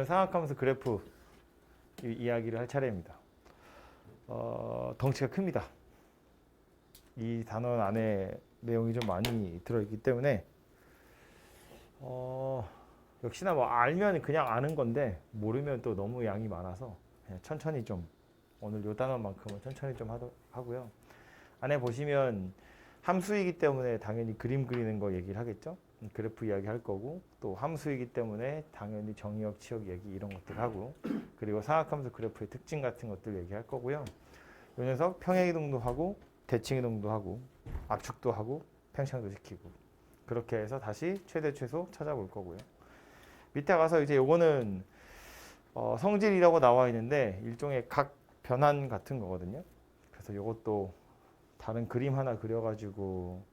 상악함수 그래프 이야기를 할 차례입니다. 덩치가 큽니다. 이 단원 안에 내용이 좀 많이 들어있기 때문에 역시나 뭐 알면 그냥 아는 건데 모르면 또 너무 양이 많아서 그냥 천천히 좀 오늘 요 단원만큼은 천천히 좀 하고요. 안에 보시면 함수이기 때문에 당연히 그림 그리는 거 얘기를 하겠죠. 그래프 이야기 할 거고, 또 함수이기 때문에 당연히 정의역, 치역 얘기 이런 것들 하고, 그리고 상악함수 그래프의 특징 같은 것들 얘기할 거고요. 이 녀석 평행이동도 하고, 대칭이동도 하고, 압축도 하고, 팽창도 시키고, 그렇게 해서 다시 최대 최소 찾아볼 거고요. 밑에 가서 이제 요거는 성질이라고 나와 있는데 일종의 각 변환 같은 거거든요. 그래서 요것도 다른 그림 하나 그려가지고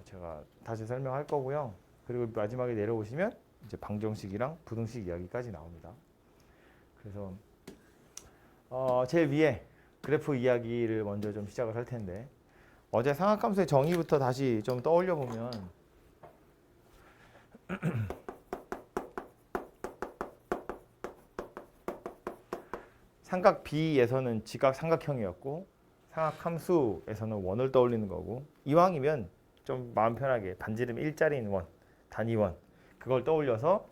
제가 다시 설명할 거고요. 그리고 마지막에 내려오시면 이제 방정식이랑 부등식 이야기까지 나옵니다. 그래서 제일 위에 그래프 이야기를 먼저 좀 시작을 할 텐데, 어제 상악함수의 정의부터 다시 좀 떠올려 보면 삼각 B에서는 지각 삼각형이었고, 상악함수에서는 원을 떠올리는 거고, 이왕이면 좀 마음 편하게 반지름 일자리인 원, 단위원, 그걸 떠올려서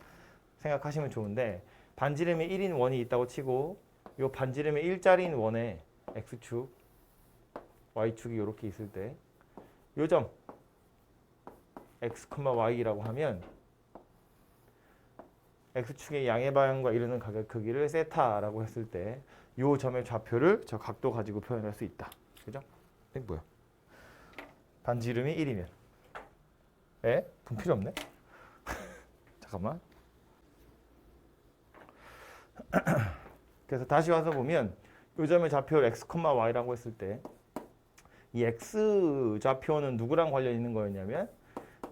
생각하시면 좋은데, 반지름이 1인 원이 있다고 치고 이 반지름의 일자리인 원에 x축, y축이 이렇게 있을 때 요 점 x, y라고 하면 x축의 양의 방향과 이르는 각의 크기를 세타라고 했을 때 요 점의 좌표를 저 각도 가지고 표현할 수 있다. 그죠? 이게 뭐야? 반지름이 1이면 분 필요 없네? 잠깐만. 그래서 다시 와서 보면 요 점의 좌표를 x, y라고 했을 때 이 x 좌표는 누구랑 관련 있는 거였냐면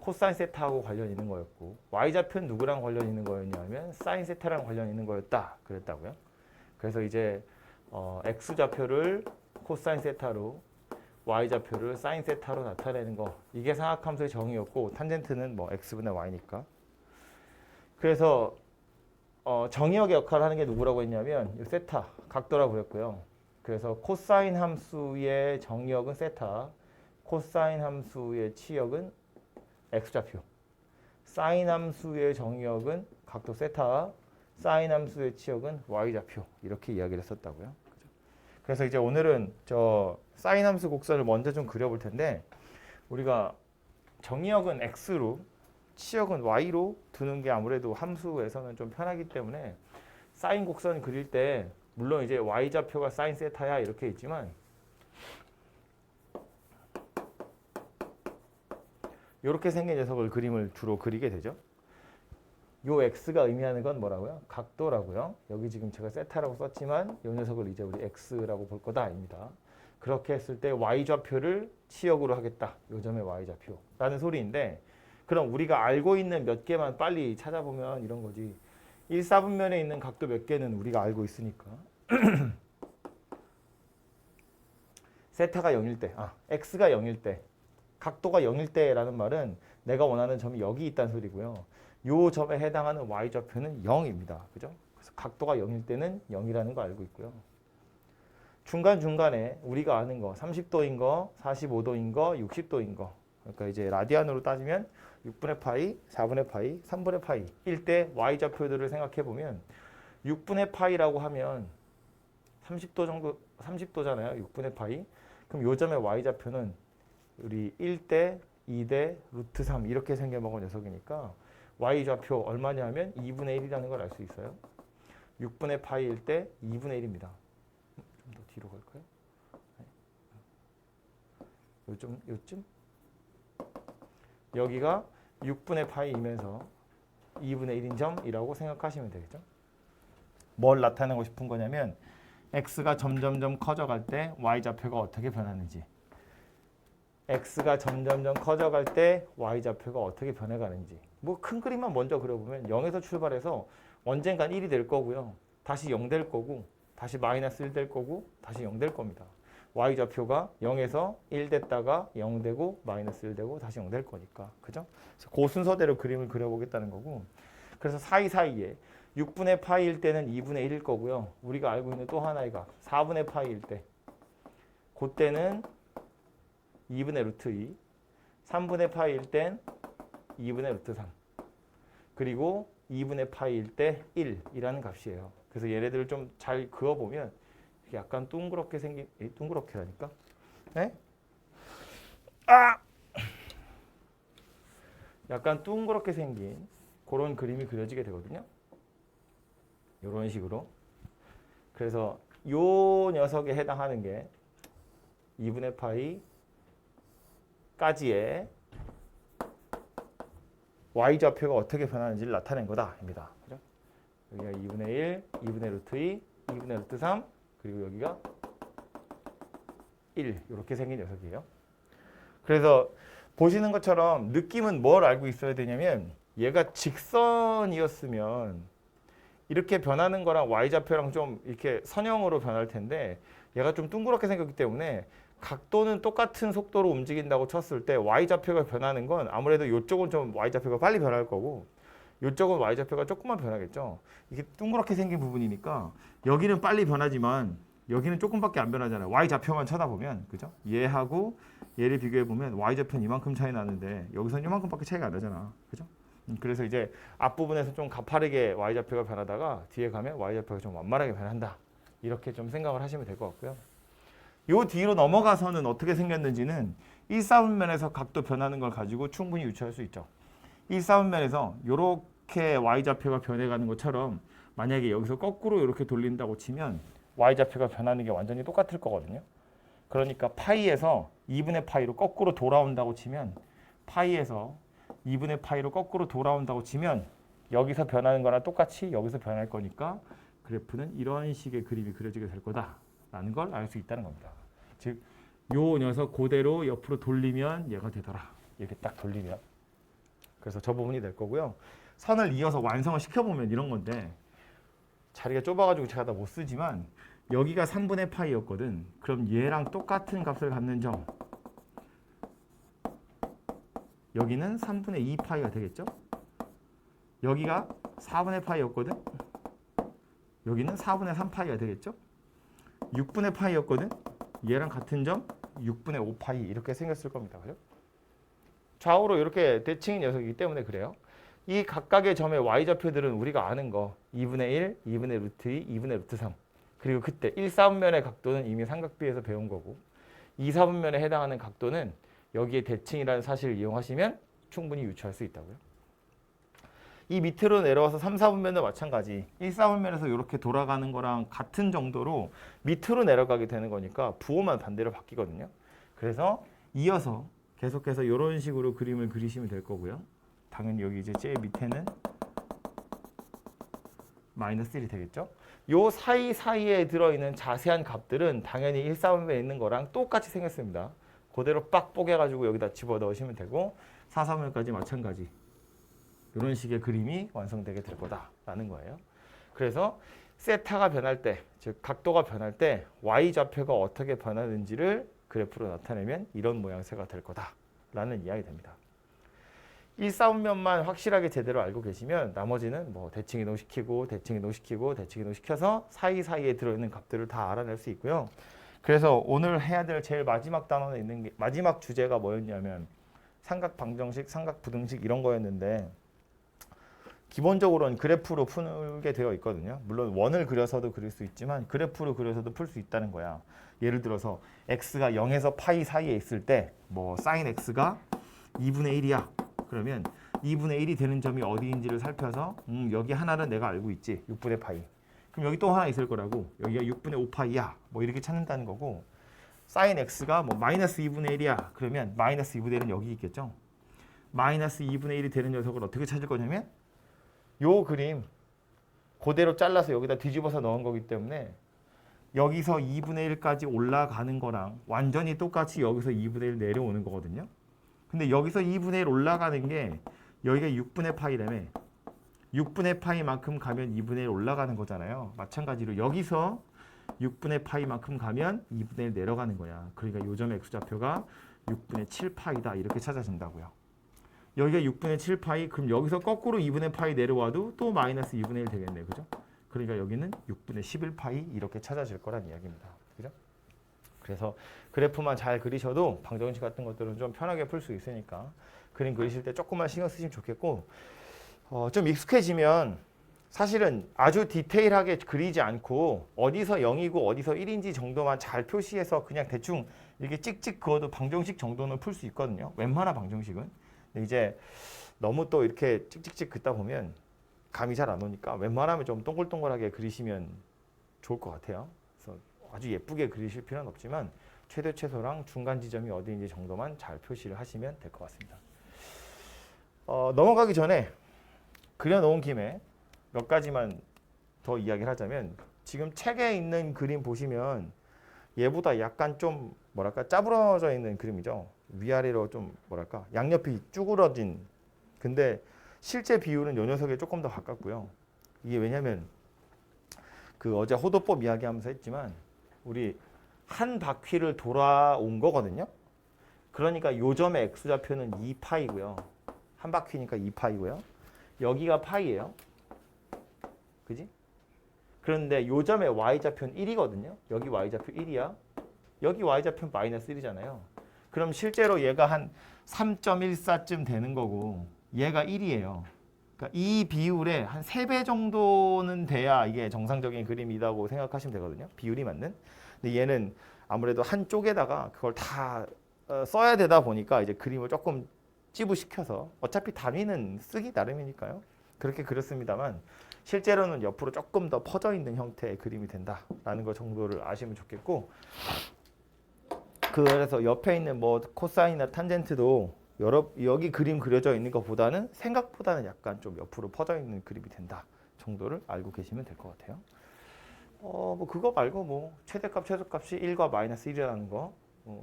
코사인 세타하고 관련 있는 거였고, y 좌표는 누구랑 관련 있는 거였냐면 사인 세타랑 관련 있는 거였다 그랬다고요. 그래서 이제 x 좌표를 코사인 세타로, y 좌표를 사인 세타로 나타내는 거, 이게 상악함수의 정의였고, 탄젠트는 뭐 x분의 y니까. 그래서 정의역의 역할을 하는 게 누구라고 했냐면 이 세타, 각도라고 그랬고요. 그래서 코사인 함수의 정의역은 세타, 코사인 함수의 치역은 x좌표, 사인 함수의 정의역은 각도 세타, 사인 함수의 치역은 y좌표, 이렇게 이야기를 했었다고요. 그래서 이제 오늘은 저 사인 함수 곡선을 먼저 좀 그려볼 텐데, 우리가 정의역은 x로 치역은 y로 두는 게 아무래도 함수에서는 좀 편하기 때문에 사인 곡선 그릴 때 물론 이제 y좌표가 사인 세타야 이렇게 있지만 이렇게 생긴 녀석을 그림을 주로 그리게 되죠. 요 x가 의미하는 건 뭐라고요? 각도라고요. 여기 지금 제가 세타라고 썼지만 이 녀석을 이제 우리 x라고 볼 거다 아닙니다. 그렇게 했을 때 y좌표를 치역으로 하겠다. 요 점의 y좌표라는 소리인데, 그럼 우리가 알고 있는 몇 개만 빨리 찾아보면 이런 거지. 1, 4분면에 있는 각도 몇 개는 우리가 알고 있으니까. 세타가 0일 때, x가 0일 때, 각도가 0일 때라는 말은 내가 원하는 점이 여기 있다는 소리고요. 요 점에 해당하는 y좌표는 0입니다. 그죠? 그래서 각도가 0일 때는 0이라는 거 알고 있고요. 중간중간에 우리가 아는 거, 30도인 거, 45도인 거, 60도인 거. 그러니까 이제 라디안으로 따지면 6분의 파이, 4분의 파이, 3분의 파이일 때 y좌표들을 생각해 보면 6분의 파이라고 하면 30도 정도, 30도잖아요. 6분의 파이. 그럼 요 점의 y좌표는 우리 1대, 2대, 루트 3 이렇게 생겨먹은 녀석이니까 y좌표 얼마냐 면 2분의 1이라는 걸 알 수 있어요. 6분의 파이일 때 2분의 1입니다. 좀 더 뒤로 갈까요? 요쯤? 여기가 6분의 파이이면서 2분의 1인 점이라고 생각하시면 되겠죠. 뭘 나타내고 싶은 거냐면 x가 점점점 커져갈 때 y좌표가 어떻게 변하는지, x가 점점점 커져갈 때 y좌표가 어떻게 변해가는지, 뭐 큰 그림만 먼저 그려보면 0에서 출발해서 언젠간 1이 될 거고요. 다시 0 될 거고, 다시 마이너스 1 될 거고, 다시 0 될 겁니다. y좌표가 0에서 1 됐다가 0 되고 마이너스 1 되고 다시 0 될 거니까. 그죠? 그래서 그 순서대로 그림을 그려보겠다는 거고, 그래서 사이사이에 6분의 파이일 때는 2분의 1일 거고요. 우리가 알고 있는 또 하나의 각 4분의 파이일 때 그때는 2분의 루트 2, 3분의 파이일 땐 2분의 루트 3, 그리고 2분의 파이일 때 1이라는 값이에요. 그래서 얘네들을 좀 잘 그어보면 약간 둥그렇게 생긴, 둥그렇게라니까? 네? 약간 둥그렇게 생긴 그런 그림이 그려지게 되거든요. 이런 식으로. 그래서 요 녀석에 해당하는 게 2분의 파이까지의 y좌표가 어떻게 변하는지를 나타낸 거다입니다. 그죠? 여기가 2분의 1, 2분의 루트 2, 2분의 루트 3, 그리고 여기가 1 이렇게 생긴 녀석이에요. 그래서 보시는 것처럼 느낌은 뭘 알고 있어야 되냐면 얘가 직선이었으면 이렇게 변하는 거랑 y좌표랑 좀 이렇게 선형으로 변할 텐데 얘가 좀 둥그렇게 생겼기 때문에 각도는 똑같은 속도로 움직인다고 쳤을 때 y좌표가 변하는 건 아무래도 이쪽은 좀 y좌표가 빨리 변할 거고 이쪽은 y좌표가 조금만 변하겠죠. 이게 둥그렇게 생긴 부분이니까 여기는 빨리 변하지만 여기는 조금밖에 안 변하잖아요. y좌표만 쳐다보면. 그죠? 얘하고 얘를 비교해 보면 y좌표는 이만큼 차이 나는데 여기서는 이만큼밖에 차이가 안 나잖아. 그죠? 그래서 이제 앞부분에서 좀 가파르게 y좌표가 변하다가 뒤에 가면 y좌표가 좀 완만하게 변한다. 이렇게 좀 생각을 하시면 될 것 같고요. 요 뒤로 넘어가서는 어떻게 생겼는지는 1사분면에서 각도 변하는 걸 가지고 충분히 유추할 수 있죠. 1사분면에서 이렇게 y좌표가 변해가는 것처럼 만약에 여기서 거꾸로 이렇게 돌린다고 치면 y좌표가 변하는 게 완전히 똑같을 거거든요. 그러니까 파이에서 2분의 파이로 거꾸로 돌아온다고 치면 파이에서 2분의 파이로 거꾸로 돌아온다고 치면 여기서 변하는 거랑 똑같이 여기서 변할 거니까 그래프는 이런 식의 그림이 그려지게 될 거다라는 걸 알 수 있다는 겁니다. 즉, 요 녀석 그대로 옆으로 돌리면 얘가 되더라. 이렇게 딱 돌리면. 그래서 저 부분이 될 거고요. 선을 이어서 완성을 시켜보면 이런 건데 자리가 좁아가지고 제가 다 못 쓰지만 여기가 3분의 파이였거든. 그럼 얘랑 똑같은 값을 갖는 점 여기는 3분의 2 파이가 되겠죠? 여기가 4분의 파이였거든. 여기는 4분의 3 파이가 되겠죠? 6분의 파이였거든. 얘랑 같은 점 6분의 5 파이 이렇게 생겼을 겁니다. 그죠? 좌우로 이렇게 대칭인 녀석이기 때문에 그래요. 이 각각의 점의 y좌표들은 우리가 아는 거 2분의 1, 2분의 루트 2, 2분의 루트 3 그리고 그때 1사분면의 각도는 이미 삼각비에서 배운 거고 2사분면에 해당하는 각도는 여기에 대칭이라는 사실을 이용하시면 충분히 유추할 수 있다고요. 이 밑으로 내려와서 3, 4분면도 마찬가지 1사분면에서 이렇게 돌아가는 거랑 같은 정도로 밑으로 내려가게 되는 거니까 부호만 반대로 바뀌거든요. 그래서 이어서 계속해서 이런 식으로 그림을 그리시면 될 거고요. 당연히 여기 이제 제일 밑에는 마이너스 1이 되겠죠. 요 사이사이에 들어있는 자세한 값들은 당연히 1사분면에 있는 거랑 똑같이 생겼습니다. 그대로 빡 뽀개가지고 여기다 집어넣으시면 되고 4사분면까지 마찬가지 이런 식의 그림이 완성되게 될 거다라는 거예요. 그래서 세타가 변할 때, 즉 각도가 변할 때 y좌표가 어떻게 변하는지를 그래프로 나타내면 이런 모양새가 될 거다라는 이야기 됩니다. 1사분면만 확실하게 제대로 알고 계시면 나머지는 뭐 대칭 이동시키고 대칭 이동시키고 대칭 이동시켜서 사이사이에 들어있는 값들을 다 알아낼 수 있고요. 그래서 오늘 해야 될 제일 마지막 단원에 있는 게 마지막 주제가 뭐였냐면 삼각방정식, 삼각부등식 이런 거였는데 기본적으로는 그래프로 풀게 되어 있거든요. 물론 원을 그려서도 그릴 수 있지만 그래프로 그려서도 풀 수 있다는 거야. 예를 들어서 x가 0에서 파이 사이에 있을 때 뭐 sin x가 2분의 1이야. 그러면 2분의 1이 되는 점이 어디인지를 살펴서 여기 하나는 내가 알고 있지. 6분의 파이. 그럼 여기 또 하나 있을 거라고. 여기가 6분의 5파이야. 뭐 이렇게 찾는다는 거고 sin x가 뭐 마이너스 2분의 1이야. 그러면 마이너스 2분의 1은 여기 있겠죠. 마이너스 2분의 1이 되는 녀석을 어떻게 찾을 거냐면 요 그림 그대로 잘라서 여기다 뒤집어서 넣은 거기 때문에 여기서 2분의 1까지 올라가는 거랑 완전히 똑같이 여기서 2분의 1 내려오는 거거든요. 근데 여기서 2분의 1 올라가는 게 여기가 6분의 파이라며 6분의 파이만큼 가면 2분의 1 올라가는 거잖아요. 마찬가지로 여기서 6분의 파이만큼 가면 2분의 1 내려가는 거야. 그러니까 요 점의 x좌표가 6분의 7파이다 이렇게 찾아진다고요. 여기가 6분의 7파이. 그럼 여기서 거꾸로 2분의 파이 내려와도 또 마이너스 2분의 1 되겠네요. 그죠? 그러니까 여기는 6분의 11파이 이렇게 찾아질 거란 이야기입니다. 그죠? 그래서 그래프만 잘 그리셔도 방정식 같은 것들은 좀 편하게 풀 수 있으니까 그림 그리실 때 조금만 신경 쓰시면 좋겠고, 좀 익숙해지면 사실은 아주 디테일하게 그리지 않고 어디서 0이고 어디서 1인지 정도만 잘 표시해서 그냥 대충 이렇게 찍찍 그어도 방정식 정도는 풀 수 있거든요. 웬만한 방정식은. 근데 이제 너무 또 이렇게 찍찍찍 긋다 보면 감이 잘 안 오니까 웬만하면 좀 동글동글하게 그리시면 좋을 것 같아요. 그래서 아주 예쁘게 그리실 필요는 없지만 최대 최소랑 중간 지점이 어디인지 정도만 잘 표시를 하시면 될 것 같습니다. 넘어가기 전에 그려놓은 김에 몇 가지만 더 이야기를 하자면, 지금 책에 있는 그림 보시면 얘보다 약간 좀 뭐랄까 짜부러져 있는 그림이죠. 위아래로 좀 뭐랄까 양옆이 쭈그러진. 근데 실제 비율은 요 녀석에 조금 더 가깝고요. 이게 왜냐면 그 어제 호도법 이야기하면서 했지만 우리 한 바퀴를 돌아온 거거든요. 그러니까 요 점의 x좌표는 2파이고요. 한 바퀴니까 2파이고요. 여기가 파이예요. 그지? 그런데 요 점의 y좌표는 1이거든요. 여기 y좌표 1이야. 여기 y좌표는 마이너스 1이잖아요. 그럼 실제로 얘가 한 3.14쯤 되는 거고 얘가 1이에요. 그러니까 이 비율에 한 3배 정도는 돼야 이게 정상적인 그림이라고 생각하시면 되거든요. 비율이 맞는. 근데 얘는 아무래도 한쪽에다가 그걸 다 써야 되다 보니까 이제 그림을 조금 찌부시켜서, 어차피 단위는 쓰기 나름이니까요. 그렇게 그렸습니다만 실제로는 옆으로 조금 더 퍼져 있는 형태의 그림이 된다라는 것 정도를 아시면 좋겠고, 그래서 옆에 있는 뭐 코사인이나 탄젠트도 여기 그림 그려져 있는 것보다는 생각보다는 약간 좀 옆으로 퍼져 있는 그림이 된다 정도를 알고 계시면 될 것 같아요. 뭐 그거 말고 뭐 최대값 최소값이 1과 마이너스 1이라는 거,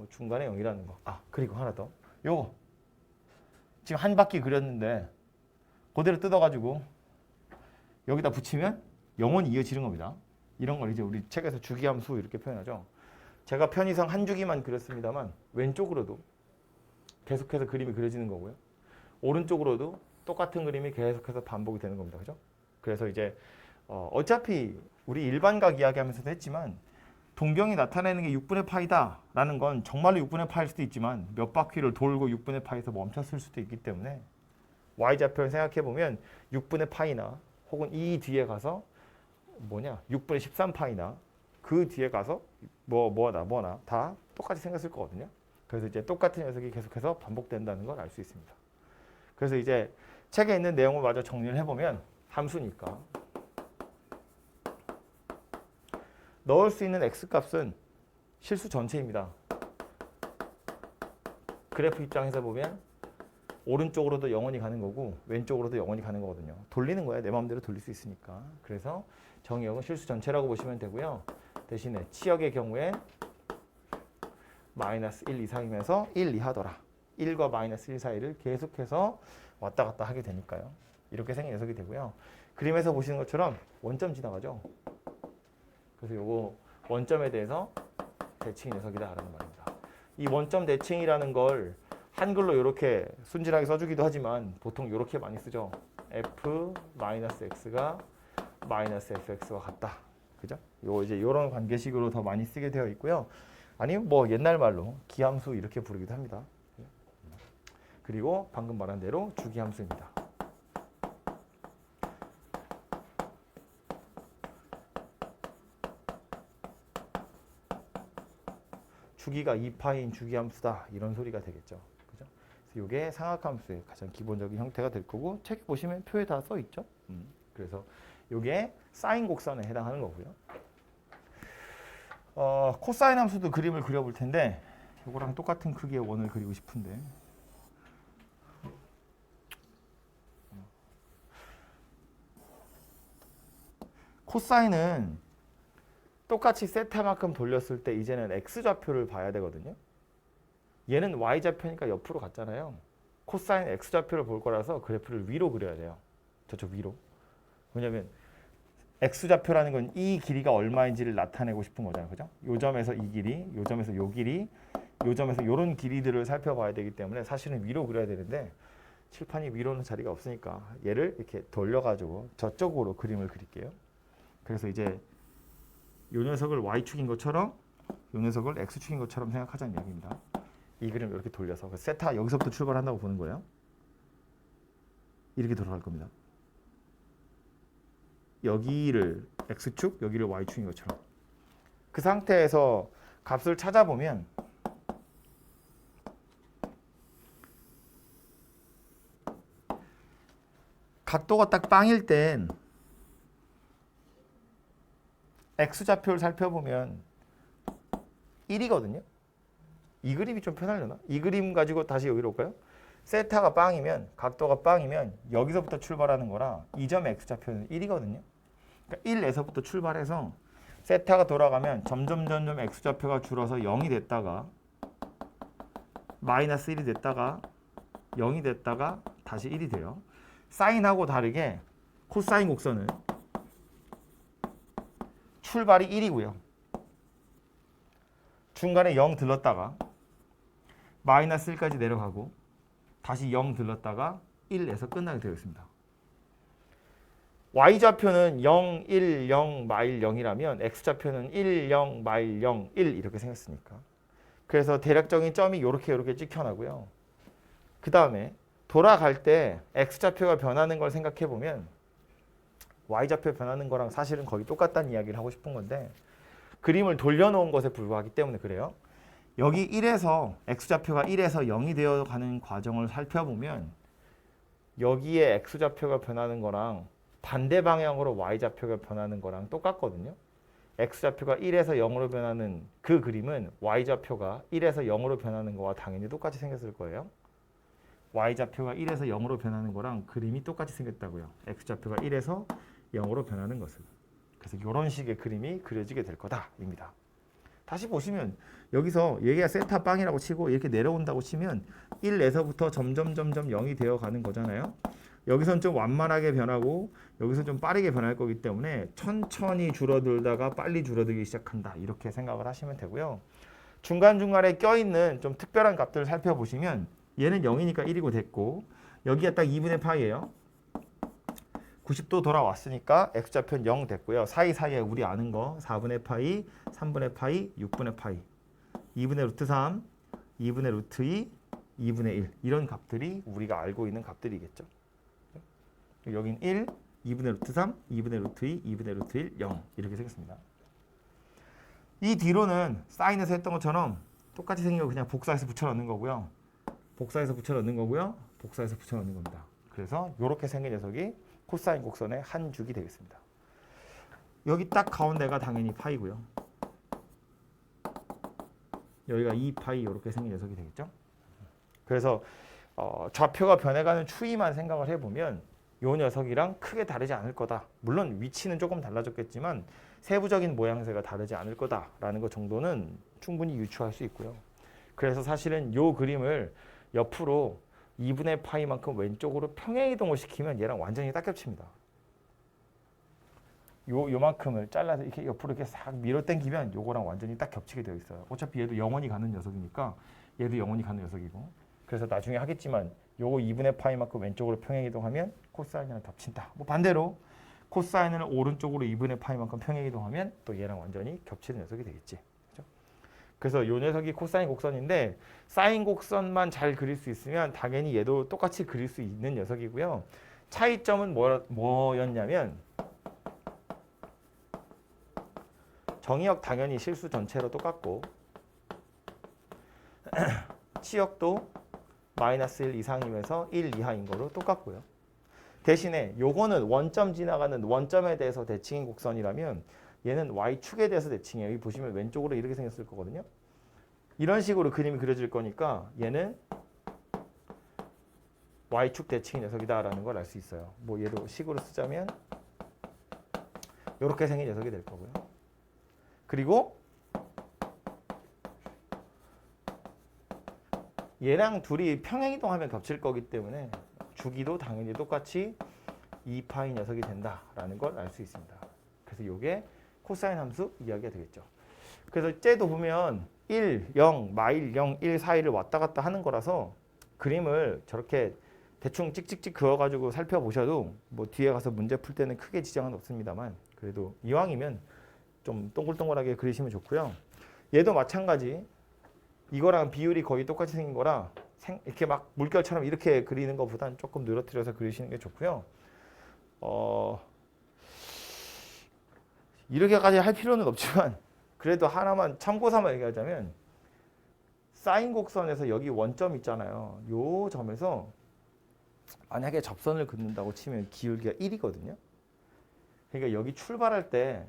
중간에 0이라는 거. 그리고 하나 더. 요거 지금 한 바퀴 그렸는데 그대로 뜯어가지고 여기다 붙이면 영원히 이어지는 겁니다. 이런 걸 이제 우리 책에서 주기함수 이렇게 표현하죠. 제가 편의상 한 주기만 그렸습니다만 왼쪽으로도 계속해서 그림이 그려지는 거고요. 오른쪽으로도 똑같은 그림이 계속해서 반복이 되는 겁니다. 그죠? 그래서 이제 어차피 우리 일반각 이야기하면서도 했지만 동경이 나타내는 게 6분의 파이다 라는 건 정말로 6분의 파일 수도 있지만 몇 바퀴를 돌고 6분의 파에서 멈췄을 수도 있기 때문에 y좌표를 생각해 보면 6분의 파이나 혹은 이 뒤에 가서 6분의 13파이나 그 뒤에 가서 뭐나 다 똑같이 생겼을 거거든요. 그래서 이제 똑같은 녀석이 계속해서 반복된다는 걸 알 수 있습니다. 그래서 이제 책에 있는 내용을 마저 정리를 해보면 함수니까 넣을 수 있는 x값은 실수 전체입니다. 그래프 입장에서 보면 오른쪽으로도 영원히 가는 거고 왼쪽으로도 영원히 가는 거거든요. 돌리는 거야. 내 마음대로 돌릴 수 있으니까. 그래서 정의역은 실수 전체라고 보시면 되고요. 대신에 치역의 경우에 마이너스 1 이상이면서 1 이하더라. 1과 마이너스 1 사이를 계속해서 왔다 갔다 하게 되니까요. 이렇게 생긴 녀석이 되고요. 그림에서 보시는 것처럼 원점 지나가죠. 그래서 요거 원점에 대해서 대칭 녀석이다라는 말입니다. 이 원점 대칭이라는 걸 한글로 이렇게 순진하게 써주기도 하지만 보통 이렇게 많이 쓰죠. f-x가 마이너스 fx와 같다. 그죠? 요 이제 이런 관계식으로 더 많이 쓰게 되어 있고요. 아니면 뭐 옛날 말로 기함수 이렇게 부르기도 합니다. 그리고 방금 말한 대로 주기함수입니다. 주기가 2파인 주기함수다 이런 소리가 되겠죠. 그죠? 그래서 이게 상학함수의 가장 기본적인 형태가 될 거고 책에 보시면 표에 다 써 있죠. 그래서 이게 사인 곡선에 해당하는 거고요. 코사인 함수도 그림을 그려볼 텐데 이거랑 똑같은 크기의 원을 그리고 싶은데 코사인은 똑같이 세타만큼 돌렸을 때 이제는 x좌표를 봐야 되거든요. 얘는 y좌표니까 옆으로 갔잖아요. 코사인 x좌표를 볼 거라서 그래프를 위로 그려야 돼요. 저쪽 위로. 왜냐면 x좌표라는 건 이 길이가 얼마인지를 나타내고 싶은 거잖아요. 그죠? 요 점에서 이 길이, 요 점에서 요 길이, 요 점에서 요런 길이들을 살펴봐야 되기 때문에 사실은 위로 그려야 되는데 칠판이 위로는 자리가 없으니까 얘를 이렇게 돌려가지고 저쪽으로 그림을 그릴게요. 그래서 이제 이 녀석을 y축인 것처럼 이 녀석을 x축인 것처럼 생각하자는 이야기입니다. 이 그림 이렇게 돌려서 세타 여기서부터 출발한다고 보는 거예요. 이렇게 돌아갈 겁니다. 여기를 x축, 여기를 y축인 것처럼. 그 상태에서 값을 찾아보면 각도가 딱 빵일 땐 x좌표를 살펴보면 1이거든요. 이 그림이 좀 편하려나? 이 그림 가지고 다시 여기로 올까요? 세타가 빵이면, 각도가 빵이면 여기서부터 출발하는 거라 이 점의 x좌표는 1이거든요. 그러니까 1에서부터 출발해서 세타가 돌아가면 점점 x좌표가 줄어서 0이 됐다가 마이너스 1이 됐다가 0이 됐다가 다시 1이 돼요. 사인하고 다르게 코사인 곡선은 출발이 1이고요. 중간에 0 들렀다가 마이너스 1까지 내려가고 다시 0 들렀다가 1에서 끝나게 되어 있습니다. y좌표는 0, 1, 0, 마일 0이라면 x좌표는 1, 0, 마일 0, 1 이렇게 생겼으니까. 그래서 대략적인 점이 이렇게 찍혀나고요. 그 다음에 돌아갈 때 x좌표가 변하는 걸 생각해 보면 y좌표 변하는 거랑 사실은 거의 똑같다는 이야기를 하고 싶은 건데 그림을 돌려놓은 것에 불과하기 때문에 그래요. 여기 1에서 x좌표가 1에서 0이 되어가는 과정을 살펴보면 여기에 x좌표가 변하는 거랑 반대 방향으로 y좌표가 변하는 거랑 똑같거든요. x좌표가 1에서 0으로 변하는 그 그림은 y좌표가 1에서 0으로 변하는 거와 당연히 똑같이 생겼을 거예요. y좌표가 1에서 0으로 변하는 거랑 그림이 똑같이 생겼다고요. x좌표가 1에서 0으로 변하는 것을. 그래서 이런 식의 그림이 그려지게 될 거다입니다. 다시 보시면 여기서 얘가 세타 빵이라고 치고 이렇게 내려온다고 치면 1에서부터 점점 0이 되어가는 거잖아요. 여기선 좀 완만하게 변하고 여기서 좀 빠르게 변할 거기 때문에 천천히 줄어들다가 빨리 줄어들기 시작한다. 이렇게 생각을 하시면 되고요. 중간중간에 껴있는 좀 특별한 값들을 살펴보시면 얘는 0이니까 1이고 됐고 여기가 딱 2분의 파이예요. 90도 돌아왔으니까 x좌표는 0 됐고요. 사이사이에 우리 아는 거 4분의 파이, 3분의 파이, 6분의 파이 2분의 루트 3, 2분의 루트 2, 2분의 1 이런 값들이 우리가 알고 있는 값들이겠죠. 여긴 1, 2분의 루트 3, 2분의 루트 2, 2분의 루트 1, 0 이렇게 생겼습니다. 이 뒤로는 사인에서 했던 것처럼 똑같이 생긴 거 그냥 복사해서 붙여넣는 거고요. 복사해서 붙여넣는 거고요. 복사해서 붙여넣는 겁니다. 그래서 이렇게 생긴 녀석이 코사인 곡선의 한 죽이 되겠습니다. 여기 딱 가운데가 당연히 파이고요. 여기가 2파이 이렇게 생긴 녀석이 되겠죠. 그래서 좌표가 변해가는 추이만 생각을 해보면 이 녀석이랑 크게 다르지 않을 거다. 물론 위치는 조금 달라졌겠지만 세부적인 모양새가 다르지 않을 거다라는 것 정도는 충분히 유추할 수 있고요. 그래서 사실은 이 그림을 옆으로 2분의 파이만큼 왼쪽으로 평행이동을 시키면 얘랑 완전히 딱 겹칩니다. 요만큼을 잘라서 이렇게 옆으로 이렇게 싹 밀어 당기면 요거랑 완전히 딱 겹치게 되어 있어요. 어차피 얘도 영원히 가는 녀석이니까 얘도 영원히 가는 녀석이고. 그래서 나중에 하겠지만 요거 2분의 파이만큼 왼쪽으로 평행이동하면 코사인이랑 겹친다. 뭐 반대로 코사인을 오른쪽으로 2분의 파이만큼 평행이동하면 또 얘랑 완전히 겹치는 녀석이 되겠지. 그렇죠? 그래서 요 녀석이 코사인 곡선인데 사인 곡선만 잘 그릴 수 있으면 당연히 얘도 똑같이 그릴 수 있는 녀석이고요. 차이점은 뭐였냐면 정의역 당연히 실수 전체로 똑같고 치역도 마이너스 1 이상이면서 1 이하인 거로 똑같고요. 대신에 요거는 원점 지나가는 원점에 대해서 대칭인 곡선이라면 얘는 y축에 대해서 대칭이에요. 여기 보시면 왼쪽으로 이렇게 생겼을 거거든요. 이런 식으로 그림이 그려질 거니까 얘는 y축 대칭인 녀석이다라는 걸 알 수 있어요. 뭐 얘도 식으로 쓰자면 이렇게 생긴 녀석이 될 거고요. 그리고 얘랑 둘이 평행이동하면 겹칠 거기 때문에 주기도 당연히 똑같이 2파이 녀석이 된다라는 걸 알 수 있습니다. 그래서 이게 코사인 함수 이야기가 되겠죠. 그래서 쟤도 보면 1, 0, 마일 0, 1 사이를 왔다 갔다 하는 거라서 그림을 저렇게 대충 찍찍찍 그어가지고 살펴보셔도 뭐 뒤에 가서 문제 풀 때는 크게 지장은 없습니다만 그래도 이왕이면 좀 동글동글하게 그리시면 좋고요. 얘도 마찬가지. 이거랑 비율이 거의 똑같이 생긴 거라 이렇게 막 물결처럼 이렇게 그리는 것보단 조금 늘어뜨려서 그리시는 게 좋고요. 이렇게까지 할 필요는 없지만 그래도 하나만 참고 삼아 얘기하자면 사인 곡선에서 여기 원점 있잖아요. 요 점에서 만약에 접선을 긋는다고 치면 기울기가 1이거든요. 그러니까 여기 출발할 때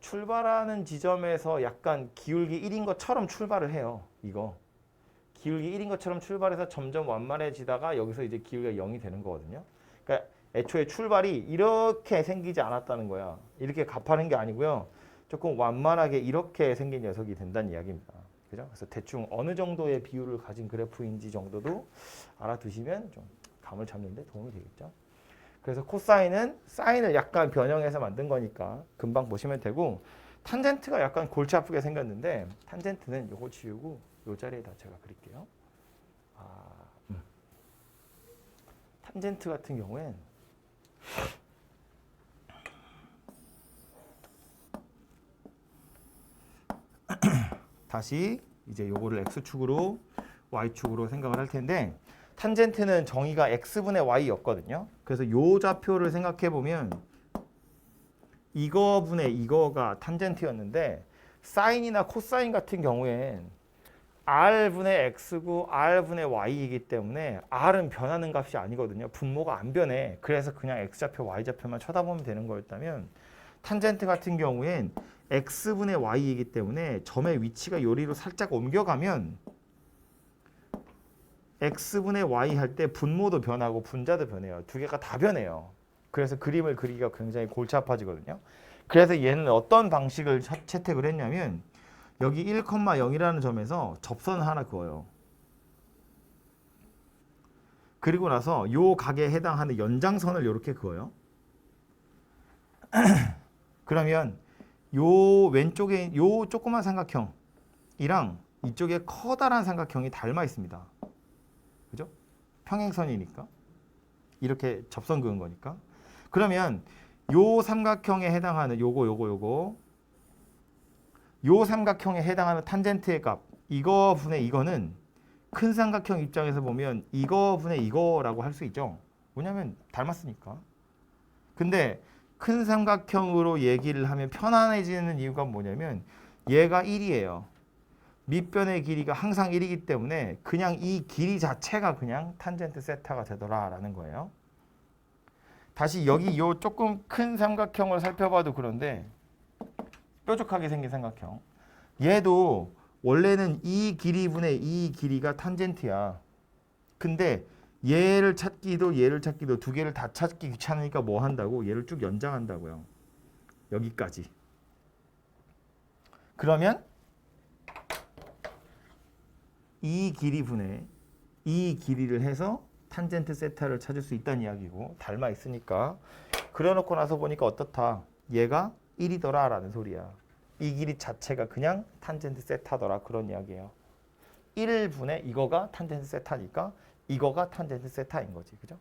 출발하는 지점에서 약간 기울기 1인 것처럼 출발을 해요. 이거. 기울기 1인 것처럼 출발해서 점점 완만해지다가 여기서 이제 기울기가 0이 되는 거거든요. 그러니까 애초에 출발이 이렇게 생기지 않았다는 거야. 이렇게 가파른 게 아니고요. 조금 완만하게 이렇게 생긴 녀석이 된다는 이야기입니다. 그죠? 그래서 대충 어느 정도의 비율을 가진 그래프인지 정도도 알아두시면 좀 감을 잡는 데 도움이 되겠죠. 그래서 코사인은 사인을 약간 변형해서 만든 거니까 금방 보시면 되고 탄젠트가 약간 골치 아프게 생겼는데 탄젠트는 요거 지우고 요 자리에다 제가 그릴게요. 탄젠트 같은 경우엔 다시 이제 요거를 x축으로 y축으로 생각을 할 텐데 탄젠트는 정의가 x분의 y였거든요. 그래서 요 좌표를 생각해 보면 이거분의 이거가 탄젠트였는데 사인이나 코사인 같은 경우엔 r분의 x고 r분의 y이기 때문에 r은 변하는 값이 아니거든요. 분모가 안 변해. 그래서 그냥 x좌표, y좌표만 쳐다보면 되는 거였다면 탄젠트 같은 경우엔 x분의 y이기 때문에 점의 위치가 요리로 살짝 옮겨가면 x분의 y 할 때 분모도 변하고 분자도 변해요. 두 개가 다 변해요. 그래서 그림을 그리기가 굉장히 골치 아파지거든요. 그래서 얘는 어떤 방식을 채택을 했냐면 여기 1,0이라는 점에서 접선을 하나 그어요. 그리고 나서 요 각에 해당하는 연장선을 이렇게 그어요. 그러면 요 왼쪽에 요 조그만 삼각형이랑 이쪽에 커다란 삼각형이 닮아 있습니다. 그죠? 평행선이니까. 이렇게 접선 그은 거니까. 그러면 요 삼각형에 해당하는 요거 요 삼각형에 해당하는 탄젠트의 값 이거 분의 이거는 큰 삼각형 입장에서 보면 이거 분의 이거라고 할 수 있죠. 왜냐면 닮았으니까. 근데 큰 삼각형으로 얘기를 하면 편안해지는 이유가 뭐냐면 얘가 1이에요. 밑변의 길이가 항상 1이기 때문에 그냥 이 길이 자체가 그냥 탄젠트 세타가 되더라라는 거예요. 다시 여기 요 조금 큰 삼각형을 살펴봐도 그런데 뾰족하게 생긴 삼각형. 얘도 원래는 이 길이분의 이 길이가 탄젠트야. 근데 얘를 찾기도 두 개를 다 찾기 귀찮으니까 뭐 한다고? 얘를 쭉 연장한다고요. 여기까지. 그러면 이 길이분의 이 길이를 해서 탄젠트 세타를 찾을 수 있다는 이야기고 닮아 있으니까 그려놓고 나서 보니까 어떻다. 얘가 1이더라 라는 소리야. 이 길이 자체가 그냥 탄젠트 세타더라 그런 이야기예요. 1분의 이거가 탄젠트 세타니까 이거가 탄젠트 세타인 거지. 그죠?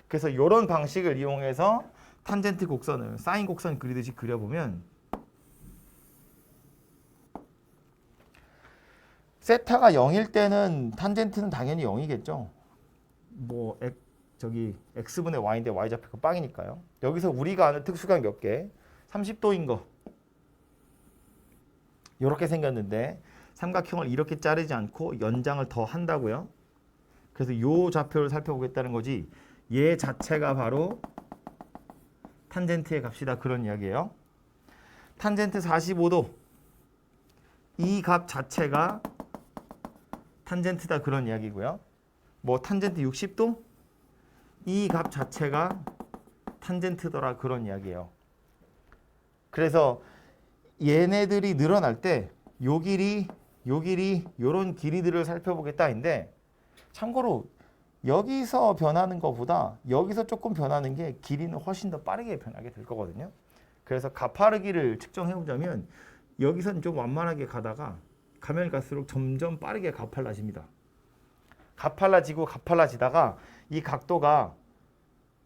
그래서 이런 방식을 이용해서 탄젠트 곡선을 사인 곡선 그리듯이 그려보면 세타가 0일 때는 탄젠트는 당연히 0이겠죠. 뭐 저기 x분의 y인데 y좌표가 빵이니까요. 여기서 우리가 아는 특수각 몇 개? 30도인 거. 이렇게 생겼는데 삼각형을 이렇게 자르지 않고 연장을 더 한다고요. 그래서 이 좌표를 살펴보겠다는 거지. 얘 자체가 바로 탄젠트의 값이다 그런 이야기예요. 탄젠트 45도 이 값 자체가 탄젠트다 그런 이야기고요. 뭐 탄젠트 60도 이 값 자체가 탄젠트더라 그런 이야기예요. 그래서 얘네들이 늘어날 때 요 길이, 요 길이, 요런 길이들을 살펴보겠다인데 참고로 여기서 변하는 것보다 여기서 조금 변하는 게 길이는 훨씬 더 빠르게 변하게 될 거거든요. 그래서 가파르기를 측정해 보자면 여기서는 좀 완만하게 가다가 가면 갈수록 점점 빠르게 가팔라집니다. 가팔라지다가 이 각도가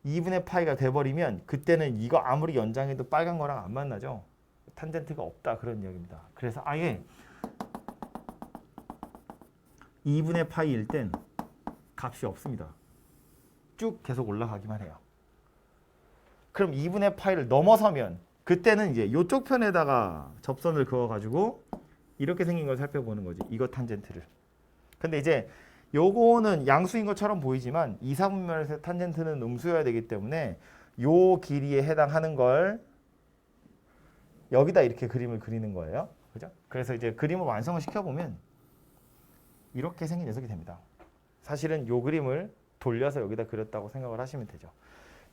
2분의 파이가 돼버리면 그때는 이거 아무리 연장해도 빨간 거랑 안 만나죠. 탄젠트가 없다 그런 이야기입니다. 그래서 아예 2분의 파이일 땐 값이 없습니다. 쭉 계속 올라가기만 해요. 그럼 2분의 파이를 넘어서면 그때는 이제 이쪽 편에다가 접선을 그어가지고 이렇게 생긴 걸 살펴보는 거지. 이거 탄젠트를. 근데 이제 요거는 양수인 것처럼 보이지만 2, 4분면에서 탄젠트는 음수여야 되기 때문에 요 길이에 해당하는 걸 여기다 이렇게 그림을 그리는 거예요. 그죠? 그래서 이제 그림을 완성을 시켜보면 이렇게 생긴 녀석이 됩니다. 사실은 요 그림을 돌려서 여기다 그렸다고 생각을 하시면 되죠.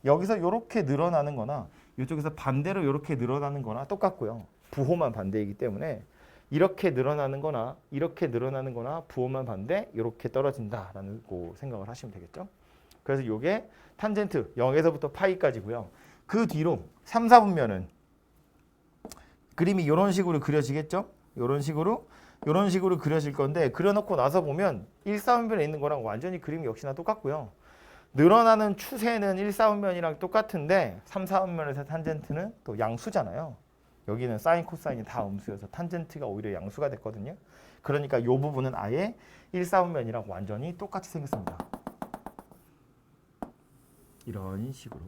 여기서 이렇게 늘어나는 거나 이쪽에서 반대로 이렇게 늘어나는 거나 똑같고요. 부호만 반대이기 때문에 이렇게 늘어나는 거나 이렇게 늘어나는 거나 부호만 반대 이렇게 떨어진다라는 거 생각을 하시면 되겠죠. 그래서 이게 탄젠트 0에서부터 파이까지고요. 그 뒤로 3, 4분면은 그림이 이런 식으로 그려지겠죠. 이런 식으로 그려질 건데 그려놓고 나서 보면 1, 4분면에 있는 거랑 완전히 그림이 역시나 똑같고요. 늘어나는 추세는 1, 4분면이랑 똑같은데 3, 4분면에서 탄젠트는 또 양수잖아요. 여기는 사인, 코사인이 다 음수여서 탄젠트가 오히려 양수가 됐거든요. 그러니까 이 부분은 아예 1, 4분면이랑 완전히 똑같이 생겼습니다. 이런 식으로.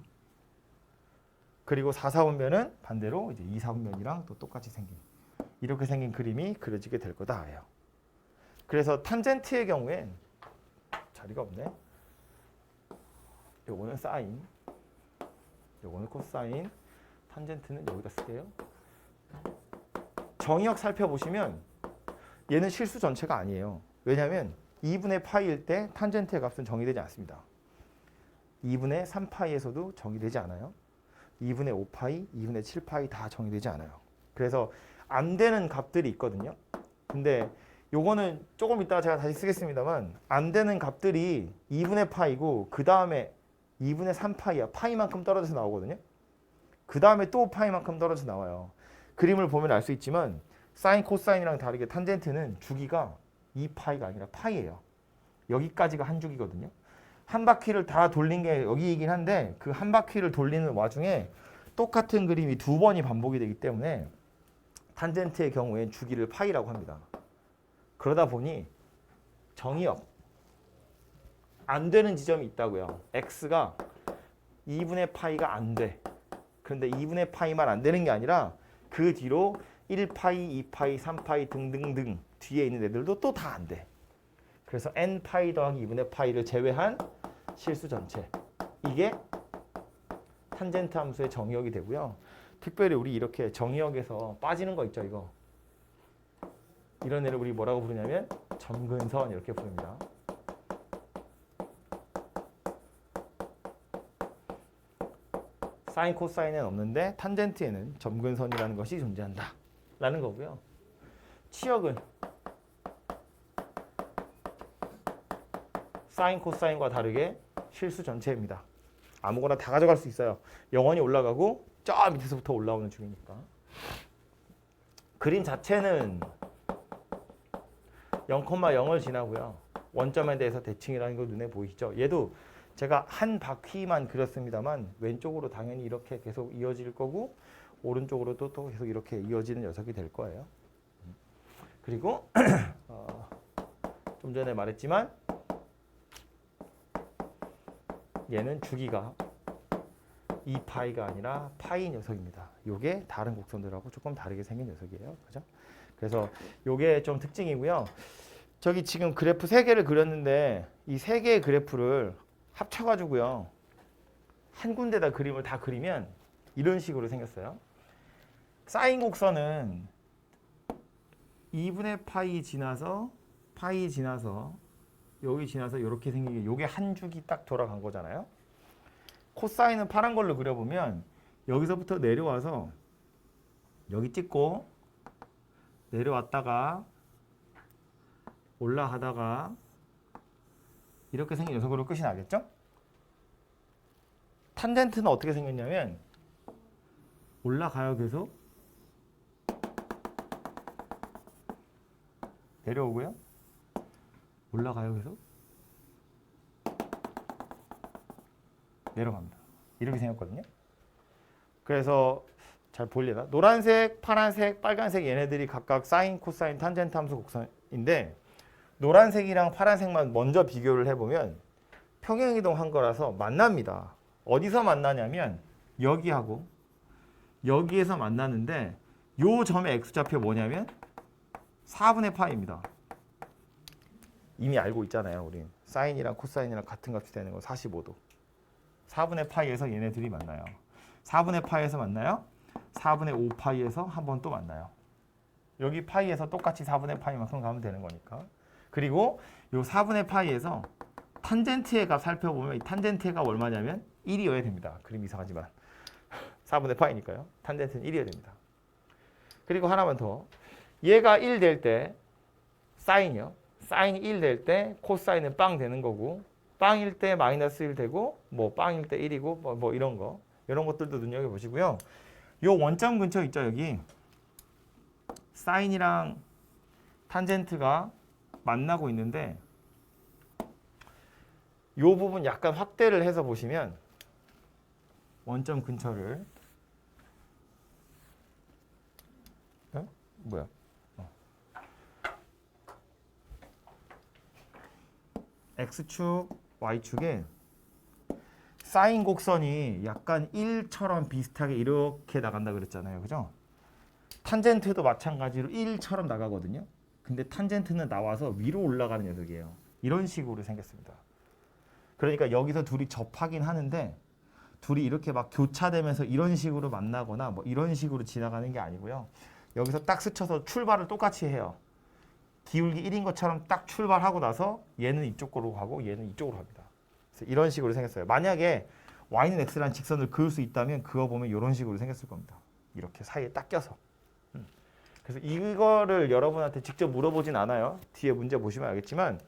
그리고 4, 4분면은 반대로 이제 2, 4분면이랑 또 똑같이 생긴 이렇게 생긴 그림이 그려지게 될 거다예요. 그래서 탄젠트의 경우엔 자리가 없네. 요거는 사인, 요거는 코사인, 탄젠트는 여기다 쓸게요. 정의역 살펴보시면 얘는 실수 전체가 아니에요. 왜냐하면 2분의 파이일 때 탄젠트의 값은 정의되지 않습니다. 2분의 3파이에서도 정의되지 않아요. 2분의 5파이, 2분의 7파이 다 정의되지 않아요. 그래서 안 되는 값들이 있거든요. 근데 요거는 조금 이따가 제가 다시 쓰겠습니다만 안 되는 값들이 2분의 파이고 그 다음에 2분의 3파이야. 파이만큼 떨어져서 나오거든요. 그 다음에 또 파이만큼 떨어져서 나와요. 그림을 보면 알 수 있지만 사인, 코사인이랑 다르게 탄젠트는 주기가 2파이가 아니라 파이예요. 여기까지가 한 주기거든요. 한 바퀴를 다 돌린 게 여기이긴 한데 그 한 바퀴를 돌리는 와중에 똑같은 그림이 두 번이 반복이 되기 때문에 탄젠트의 경우엔 주기를 파이라고 합니다. 그러다 보니 정의역 안 되는 지점이 있다고요. x가 2분의 파이가 안 돼. 그런데 2분의 파이만 안 되는 게 아니라 그 뒤로 1파이, 2파이, 3파이 등등등 뒤에 있는 애들도 또 다 안 돼. 그래서 n파이 더하기 2분의 파이를 제외한 실수 전체. 이게 탄젠트 함수의 정의역이 되고요. 특별히 우리 이렇게 정의역에서 빠지는 거 있죠, 이거. 이런 애를 우리 뭐라고 부르냐면 점근선 이렇게 부릅니다. 사인, 코사인은 없는데 탄젠트에는 점근선이라는 것이 존재한다. 라는 거고요. 치역은 사인, 코사인과 다르게 실수 전체입니다. 아무거나 다 가져갈 수 있어요. 영원히 올라가고 저 밑에서부터 올라오는 중이니까. 그림 자체는 0,0을 지나고요. 원점에 대해서 대칭이라는 거 눈에 보이시죠? 얘도 제가 한 바퀴만 그렸습니다만 왼쪽으로 당연히 이렇게 계속 이어질 거고 오른쪽으로도 또 계속 이렇게 이어지는 녀석이 될 거예요. 그리고 좀 전에 말했지만 얘는 주기가 2파이가 아니라 파이 녀석입니다. 요게 다른 곡선들하고 조금 다르게 생긴 녀석이에요. 그죠? 그래서 요게 좀 특징이고요. 저기 지금 그래프 3개를 그렸는데 이 3개의 그래프를 합쳐가지고요. 한 군데다 그림을 다 그리면 이런 식으로 생겼어요. 사인 곡선은 2분의 파이 지나서 여기 지나서 이렇게 생기게 요게 한 주기 딱 돌아간 거잖아요. 코사인은 파란 걸로 그려보면 여기서부터 내려와서 여기 찍고 내려왔다가 올라가다가 이렇게 생긴 녀석으로 끝이 나겠죠? 탄젠트는 어떻게 생겼냐면 올라가요 계속 내려오고요 올라가요 계속 내려갑니다. 이렇게 생겼거든요. 그래서 잘 보이려나? 노란색, 파란색, 빨간색 얘네들이 각각 사인, 코사인, 탄젠트 함수 곡선인데 노란색이랑 파란색만 먼저 비교를 해보면 평행이동한 거라서 만납니다. 어디서 만나냐면 여기하고 여기에서 만나는데 요 점의 x좌표 뭐냐면 4분의 파이입니다. 이미 알고 있잖아요. 우린 사인이랑 코사인이랑 같은 값이 되는 거 45도. 4분의 파이에서 얘네들이 만나요. 4분의 파이에서 만나요. 4분의 5파이에서 한 번 또 만나요. 여기 파이에서 똑같이 4분의 파이만큼 가면 되는 거니까. 그리고 요 4분의 파이에서 탄젠트의 값 살펴보면 이 탄젠트의 값 얼마냐면 1이어야 됩니다. 그림 이상하지만 4분의 파이니까요. 탄젠트는 1이어야 됩니다. 그리고 하나만 더. 얘가 1 될 때 사인이요. 사인이 1 될 때 코사인은 빵 되는 거고 빵일 때 마이너스 1 되고 뭐 빵일 때 1이고 뭐 이런 거. 이런 것들도 눈여겨보시고요. 요 원점 근처 있죠. 여기 사인이랑 탄젠트가 만나고 있는데 요 부분 약간 확대를 해서 보시면 원점 근처를 뭐야? X축, Y축에 사인 곡선이 약간 1처럼 비슷하게 이렇게 나간다 그랬잖아요. 그죠? 탄젠트도 마찬가지로 1처럼 나가거든요. 근데 탄젠트는 나와서 위로 올라가는 녀석이에요. 이런 식으로 생겼습니다. 그러니까 여기서 둘이 접하긴 하는데 둘이 이렇게 막 교차되면서 이런 식으로 만나거나 뭐 이런 식으로 지나가는 게 아니고요. 여기서 딱 스쳐서 출발을 똑같이 해요. 기울기 1인 것처럼 딱 출발하고 나서 얘는 이쪽으로 가고 얘는 이쪽으로 갑니다. 그래서 이런 식으로 생겼어요. 만약에 y는 x라는 직선을 그을 수 있다면 그거 보면 이런 식으로 생겼을 겁니다. 이렇게 사이에 딱 껴서. 그래서 이거를 여러분한테 직접 물어보진 않아요. 뒤에 문제 보시면 알겠지만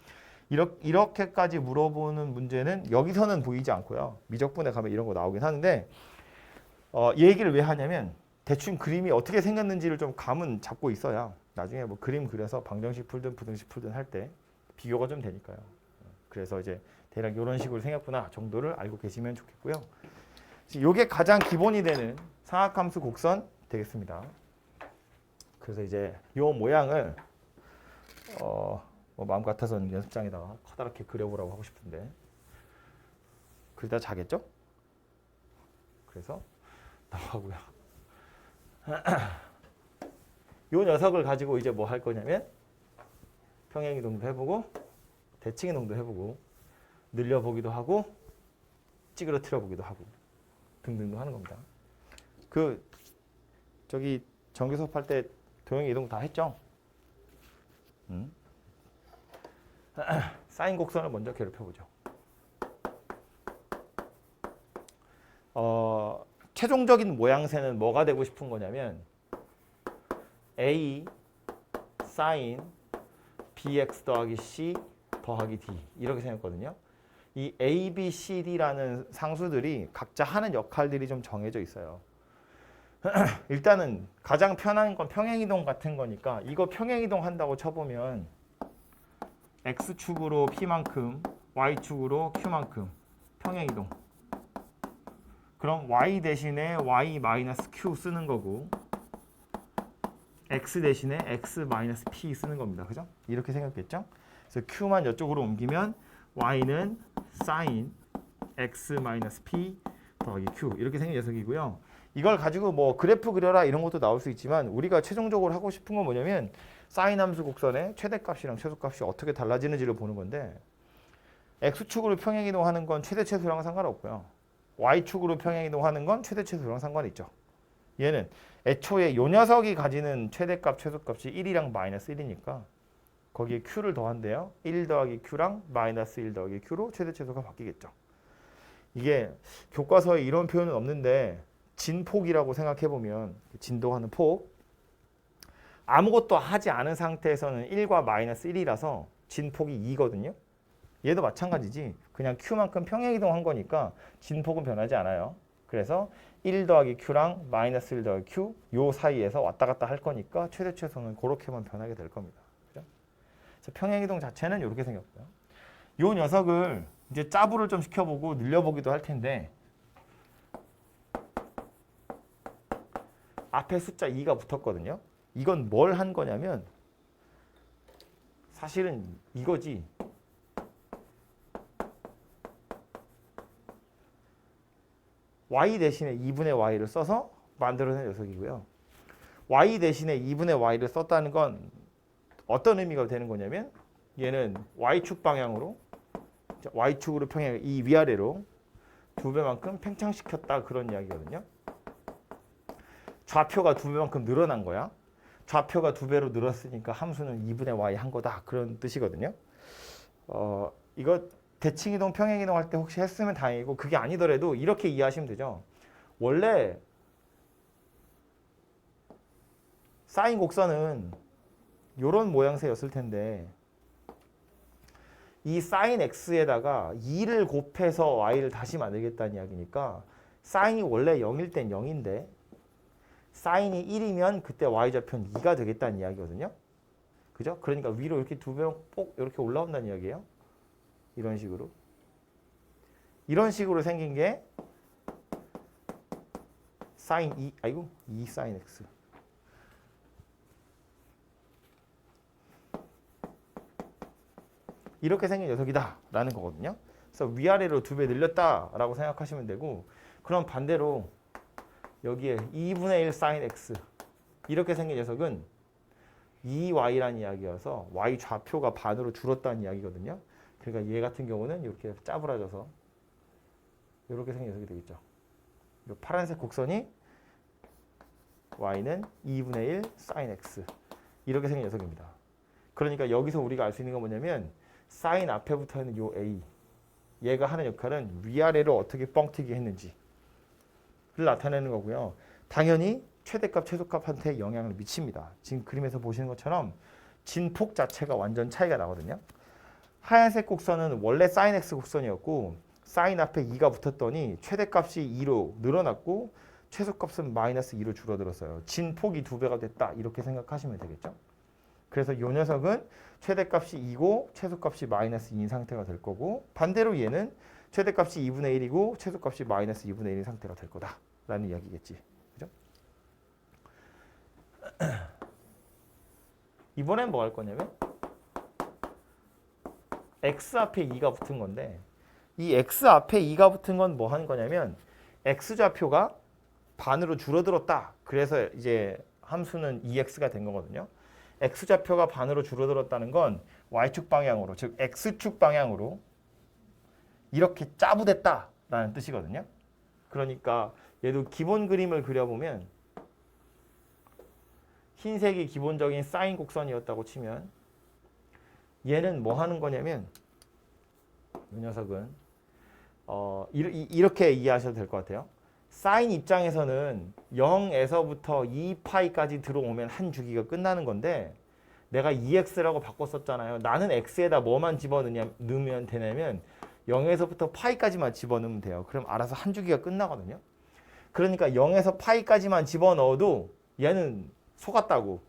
이렇게까지 물어보는 문제는 여기서는 보이지 않고요. 미적분에 가면 이런 거 나오긴 하는데 얘기를 왜 하냐면 대충 그림이 어떻게 생겼는지를 좀 감은 잡고 있어야 나중에 뭐 그림 그려서 방정식 풀든 부등식 풀든 할 때 비교가 좀 되니까요. 그래서 이제 대략 이런 식으로 생겼구나 정도를 알고 계시면 좋겠고요. 이게 가장 기본이 되는 상학함수 곡선 되겠습니다. 그래서 이제 이 모양을 뭐 마음 같아서는 연습장에다가 커다랗게 그려보라고 하고 싶은데 그러다 자겠죠? 그래서 나가고요. 이 녀석을 가지고 이제 뭐 할 거냐면 평행이동도 해보고 대칭이동도 해보고 늘려보기도 하고 찌그러뜨려 보기도 하고 등등도 하는 겁니다. 그 저기 정규 수업할 때 도형이 이동 다 했죠? 사인 곡선을 먼저 괴롭혀보죠. 최종적인 모양새는 뭐가 되고 싶은 거냐면 A 사인 bx 더하기 c 더하기 d 이렇게 생겼거든요. 이 A, B, C, D라는 상수들이 각자 하는 역할들이 좀 정해져 있어요. 일단은 가장 편한 건 평행이동 같은 거니까 이거 평행이동 한다고 쳐보면 X축으로 P만큼 Y축으로 Q만큼 평행이동. 그럼 Y 대신에 Y-Q 쓰는 거고 X 대신에 X-P 쓰는 겁니다. 그죠? 이렇게 생겼겠죠? 그래서 Q만 이쪽으로 옮기면 Y는 sin X-P 더하기 Q 이렇게 생긴 녀석이고요. 이걸 가지고 뭐 그래프 그려라 이런 것도 나올 수 있지만 우리가 최종적으로 하고 싶은 건 뭐냐면 사인 함수 곡선의 최대값이랑 최소값이 어떻게 달라지는지를 보는 건데 X축으로 평행이동하는 건 최대 최소랑 상관없고요. Y축으로 평행이동하는 건 최대 최소랑 상관이 있죠. 얘는 애초에 요 녀석이 가지는 최대값 최소값이 1이랑 마이너스 1이니까 거기에 Q를 더한대요. 1 더하기 Q랑 마이너스 1 더하기 Q로 최대 최소가 바뀌겠죠. 이게 교과서에 이런 표현은 없는데 진폭이라고 생각해보면 진동하는 폭 아무것도 하지 않은 상태에서는 1과 마이너스 1이라서 진폭이 2거든요. 얘도 마찬가지지. 그냥 Q만큼 평행이동한 거니까 진폭은 변하지 않아요. 그래서 1 더하기 Q랑 마이너스 1 더하기 Q 요 사이에서 왔다 갔다 할 거니까 최대 최소는 그렇게만 변하게 될 겁니다. 그죠? 그래서 평행이동 자체는 이렇게 생겼고요. 요 녀석을 이제 짜부를 좀 시켜보고 늘려보기도 할 텐데 앞에 숫자 2가 붙었거든요. 이건 뭘 한 거냐면 사실은 이거지. y 대신에 2분의 y를 써서 만들어낸 녀석이고요. y 대신에 2분의 y를 썼다는 건 어떤 의미가 되는 거냐면 얘는 y축 방향으로 y축으로 평행 이 위아래로 2배만큼 팽창시켰다 그런 이야기거든요. 좌표가 2배만큼 늘어난 거야. 좌표가 2배로 늘었으니까 함수는 2분의 y 한 거다 그런 뜻이거든요. 이거 대칭이동 평행이동 할 때 혹시 했으면 다행이고 그게 아니더라도 이렇게 이해하시면 되죠. 원래 사인 곡선은 이런 모양새였을 텐데 이 사인 x에다가 2를 곱해서 y를 다시 만들겠다는 이야기니까 사인이 원래 0일 땐 0인데 사인이 1이면 그때 y좌표는 2가 되겠다는 이야기거든요. 그죠? 그러니까 위로 이렇게 2배 꼭 이렇게 올라온다는 이야기예요. 이런 식으로. 이런 식으로 생긴 게 사인 2, 아이고 2 사인 x. 이렇게 생긴 녀석이다 라는 거거든요. 그래서 위아래로 2배 늘렸다라고 생각하시면 되고 그럼 반대로 여기에 2분의 1 사인 x 이렇게 생긴 녀석은 2y라는 이야기여서 y 좌표가 반으로 줄었다는 이야기거든요. 그러니까 얘 같은 경우는 이렇게 짜부라져서 이렇게 생긴 녀석이 되겠죠. 이 파란색 곡선이 y는 2분의 1 사인 x 이렇게 생긴 녀석입니다. 그러니까 여기서 우리가 알 수 있는 건 뭐냐면 사인 앞에 붙어있는 요 a 얘가 하는 역할은 위아래로 어떻게 뻥튀기 했는지를 나타내는 거고요. 당연히 최대값 최소값한테 영향을 미칩니다. 지금 그림에서 보시는 것처럼 진폭 자체가 완전 차이가 나거든요. 하얀색 곡선은 원래 사인 x 곡선이었고 사인 앞에 2가 붙었더니 최대값이 2로 늘어났고 최소값은 마이너스 2로 줄어들었어요. 진폭이 2배가 됐다 이렇게 생각하시면 되겠죠. 그래서 이 녀석은 최대값이 2고 최소값이 마이너스 2인 상태가 될 거고 반대로 얘는 최대값이 2분의 1이고 최소값이 마이너스 2분의 1인 상태가 될 거다라는 이야기겠지. 그죠? 이번엔 뭐 할 거냐면 x 앞에 2가 붙은 건데 이 x 앞에 2가 붙은 건 뭐 하는 거냐면 x좌표가 반으로 줄어들었다. 그래서 이제 함수는 2x가 된 거거든요. x좌표가 반으로 줄어들었다는 건 y축 방향으로 즉 x축 방향으로 이렇게 짜부됐다라는 뜻이거든요. 그러니까 얘도 기본 그림을 그려보면 흰색이 기본적인 사인 곡선이었다고 치면 얘는 뭐 하는 거냐면 이 녀석은 이렇게 이해하셔도 될 것 같아요. 사인 입장에서는 0에서부터 2파이까지 들어오면 한 주기가 끝나는 건데 내가 2x라고 바꿨었잖아요. 나는 x에다 뭐만 넣으면 되냐면 0에서부터 파이까지만 집어넣으면 돼요. 그럼 알아서 한 주기가 끝나거든요. 그러니까 0에서 파이까지만 집어넣어도 얘는 속았다고.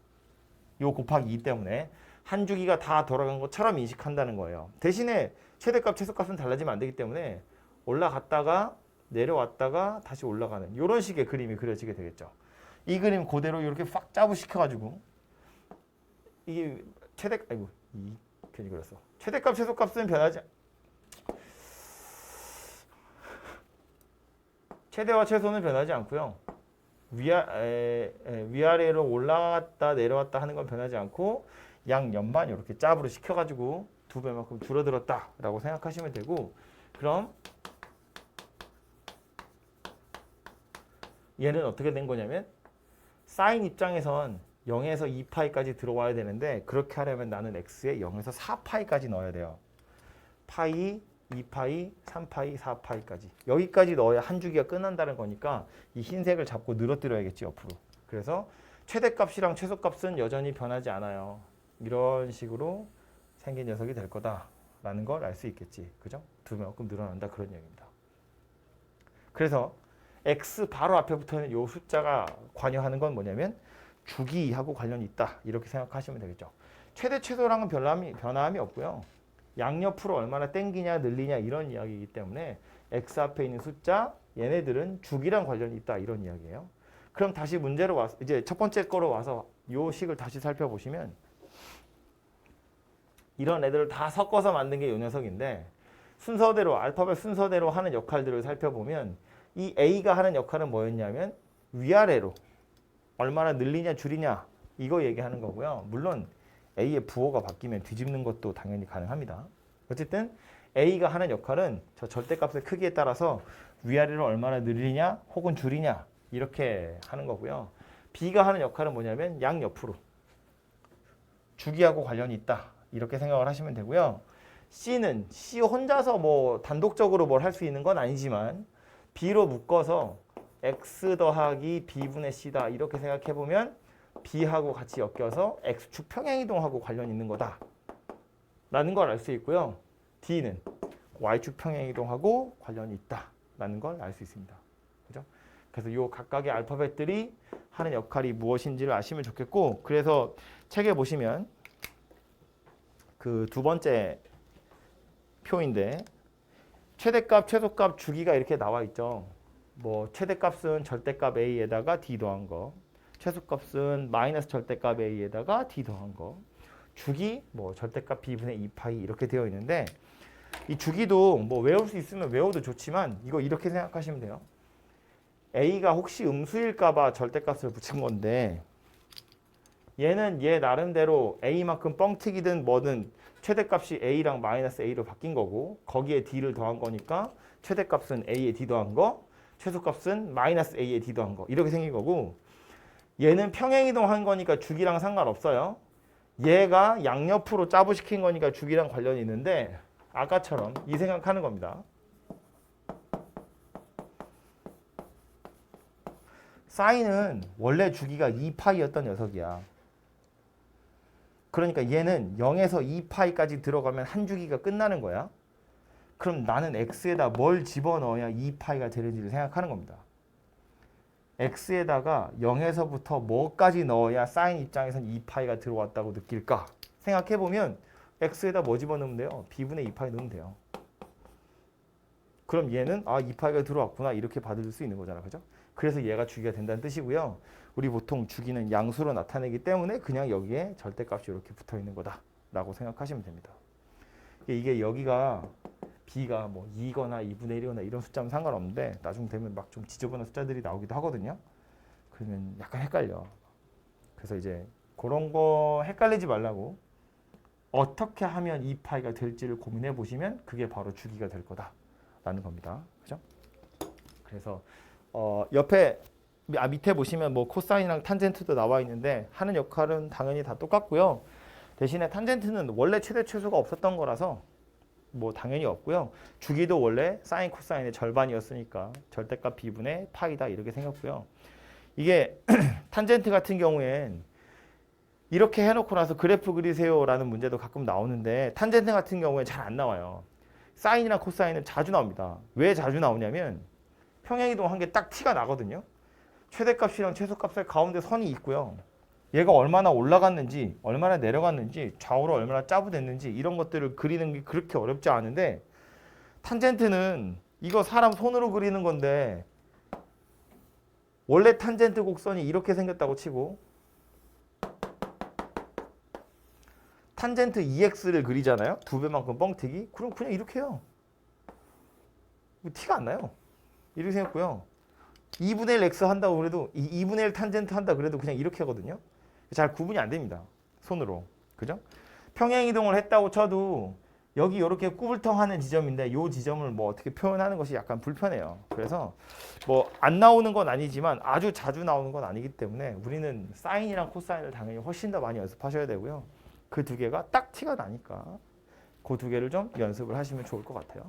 요 곱하기 2 때문에 한 주기가 다 돌아간 것처럼 인식한다는 거예요. 대신에 최대값, 최소값은 달라지면 안 되기 때문에 올라갔다가 내려왔다가 다시 올라가는 이런 식의 그림이 그려지게 되겠죠. 이 그림 그대로 이렇게 팍 짜부시켜가지고 이게 괜히 그렸어. 최대값, 최소값은 변하지 최대와 최소는 변하지 않고요. 위아래로 올라갔다 내려왔다 하는 건 변하지 않고 양연만 이렇게 짭으로 시켜가지고 2배만큼 줄어들었다라고 생각하시면 되고 그럼 얘는 어떻게 된 거냐면 사인 입장에선 0에서 2파이까지 들어와야 되는데 그렇게 하려면 나는 x에 0에서 4파이까지 넣어야 돼요. 파이, 2파이, 3파이, 4파이까지. 여기까지 넣어야 한 주기가 끝난다는 거니까 이 흰색을 잡고 늘어뜨려야겠지 옆으로. 그래서 최대값이랑 최소값은 여전히 변하지 않아요. 이런 식으로 생긴 녀석이 될 거다라는 걸 알 수 있겠지. 그죠? 2배만큼 늘어난다 그런 얘기입니다. 그래서 x 바로 앞에 붙어있는 이 숫자가 관여하는 건 뭐냐면 주기하고 관련이 있다. 이렇게 생각하시면 되겠죠. 최대 최소랑은 변함이 없고요. 양옆으로 얼마나 땡기냐 늘리냐 이런 이야기이기 때문에 x 앞에 있는 숫자 얘네들은 주기랑 관련이 있다 이런 이야기예요. 그럼 다시 문제로 와서 이제 첫 번째 거로 와서 요 식을 다시 살펴보시면 이런 애들을 다 섞어서 만든 게 요 녀석인데 순서대로 알파벳 순서대로 하는 역할들을 살펴보면 이 A가 하는 역할은 뭐였냐면 위아래로 얼마나 늘리냐 줄이냐 이거 얘기하는 거고요. 물론 A의 부호가 바뀌면 뒤집는 것도 당연히 가능합니다. 어쨌든 A가 하는 역할은 저 절대값의 크기에 따라서 위아래로 얼마나 늘리냐 혹은 줄이냐 이렇게 하는 거고요. B가 하는 역할은 뭐냐면 양옆으로 주기하고 관련이 있다 이렇게 생각을 하시면 되고요. C는 C 혼자서 뭐 단독적으로 뭘 할 수 있는 건 아니지만 B로 묶어서 X 더하기 B분의 C다 이렇게 생각해 보면 B하고 같이 엮여서 X축 평행이동하고 관련이 있는 거다 라는 걸 알 수 있고요. D는 Y축 평행이동하고 관련이 있다 라는 걸 알 수 있습니다. 그죠? 그래서 요 각각의 알파벳들이 하는 역할이 무엇인지를 아시면 좋겠고 그래서 책에 보시면 그 두 번째 표인데 최대값, 최소값 주기가 이렇게 나와 있죠. 뭐 최대값은 절대값 A에다가 D 더한 거, 최소값은 마이너스 절대값 A에다가 D 더한 거, 주기 뭐 절대값 B분의 2파이 이렇게 되어 있는데 이 주기도 뭐 외울 수 있으면 외워도 좋지만 이거 이렇게 생각하시면 돼요. A가 혹시 음수일까봐 절대값을 붙인 건데 얘는 얘 나름대로 A만큼 뻥튀기든 뭐든 최대값이 A랑 마이너스 A로 바뀐 거고 거기에 D를 더한 거니까 최대값은 A에 D 더한 거 최소값은 마이너스 A에 D 더한 거 이렇게 생긴 거고 얘는 평행이동한 거니까 주기랑 상관없어요. 얘가 양옆으로 짜부시킨 거니까 주기랑 관련이 있는데 아까처럼 이 생각하는 겁니다. 사인은 원래 주기가 2파이였던 녀석이야. 그러니까 얘는 0에서 2파이까지 들어가면 한 주기가 끝나는 거야. 그럼 나는 x에다 뭘 집어넣어야 2파이가 되는지를 생각하는 겁니다. x에다가 0에서부터 뭐까지 넣어야 사인 입장에선 2파이가 들어왔다고 느낄까? 생각해보면 x에다 뭐 집어넣으면 돼요? b분의 2파이 넣으면 돼요. 그럼 얘는 2파이가 들어왔구나 이렇게 받을 수 있는 거잖아. 그죠? 그래서 얘가 주기가 된다는 뜻이고요. 우리 보통 주기는 양수로 나타내기 때문에 그냥 여기에 절대값이 이렇게 붙어 있는 거다라고 생각하시면 됩니다. 이게 여기가 b가 뭐 2거나 2분의 1이거나 이런 숫자면 상관없는데 나중 되면 막 좀 지저분한 숫자들이 나오기도 하거든요. 그러면 약간 헷갈려. 그래서 이제 그런 거 헷갈리지 말라고 어떻게 하면 2파이가 될지를 고민해 보시면 그게 바로 주기가 될 거다라는 겁니다. 그죠? 그래서 옆에 밑에 보시면 뭐 코사인이랑 탄젠트도 나와 있는데 하는 역할은 당연히 다 똑같고요. 대신에 탄젠트는 원래 최대 최소가 없었던 거라서 뭐 당연히 없고요. 주기도 원래 사인 코사인의 절반이었으니까 절대값 b분의 파이다 이렇게 생겼고요. 이게 탄젠트 같은 경우엔 이렇게 해놓고 나서 그래프 그리세요라는 문제도 가끔 나오는데 탄젠트 같은 경우에 잘 안 나와요. 사인이나 코사인은 자주 나옵니다. 왜 자주 나오냐면 평행이동 한 게 딱 티가 나거든요. 최대값이랑 최소값의 가운데 선이 있고요. 얘가 얼마나 올라갔는지 얼마나 내려갔는지 좌우로 얼마나 짜부됐는지 이런 것들을 그리는 게 그렇게 어렵지 않은데 탄젠트는 이거 사람 손으로 그리는 건데 원래 탄젠트 곡선이 이렇게 생겼다고 치고 탄젠트 2x를 그리잖아요. 2배만큼 뻥튀기. 그럼 그냥 이렇게 해요. 티가 안 나요. 이렇게 생겼고요. 2분의 1 x 한다고 그래도 2분의 1 탄젠트 한다 그래도 그냥 이렇게 하거든요. 잘 구분이 안 됩니다. 손으로. 그죠? 평행 이동을 했다고 쳐도 여기 이렇게 꾸불텅하는 지점인데 이 지점을 뭐 어떻게 표현하는 것이 약간 불편해요. 그래서 뭐 안 나오는 건 아니지만 아주 자주 나오는 건 아니기 때문에 우리는 사인이랑 코사인을 당연히 훨씬 더 많이 연습하셔야 되고요. 그 두 개가 딱 티가 나니까 그 두 개를 좀 연습을 하시면 좋을 것 같아요.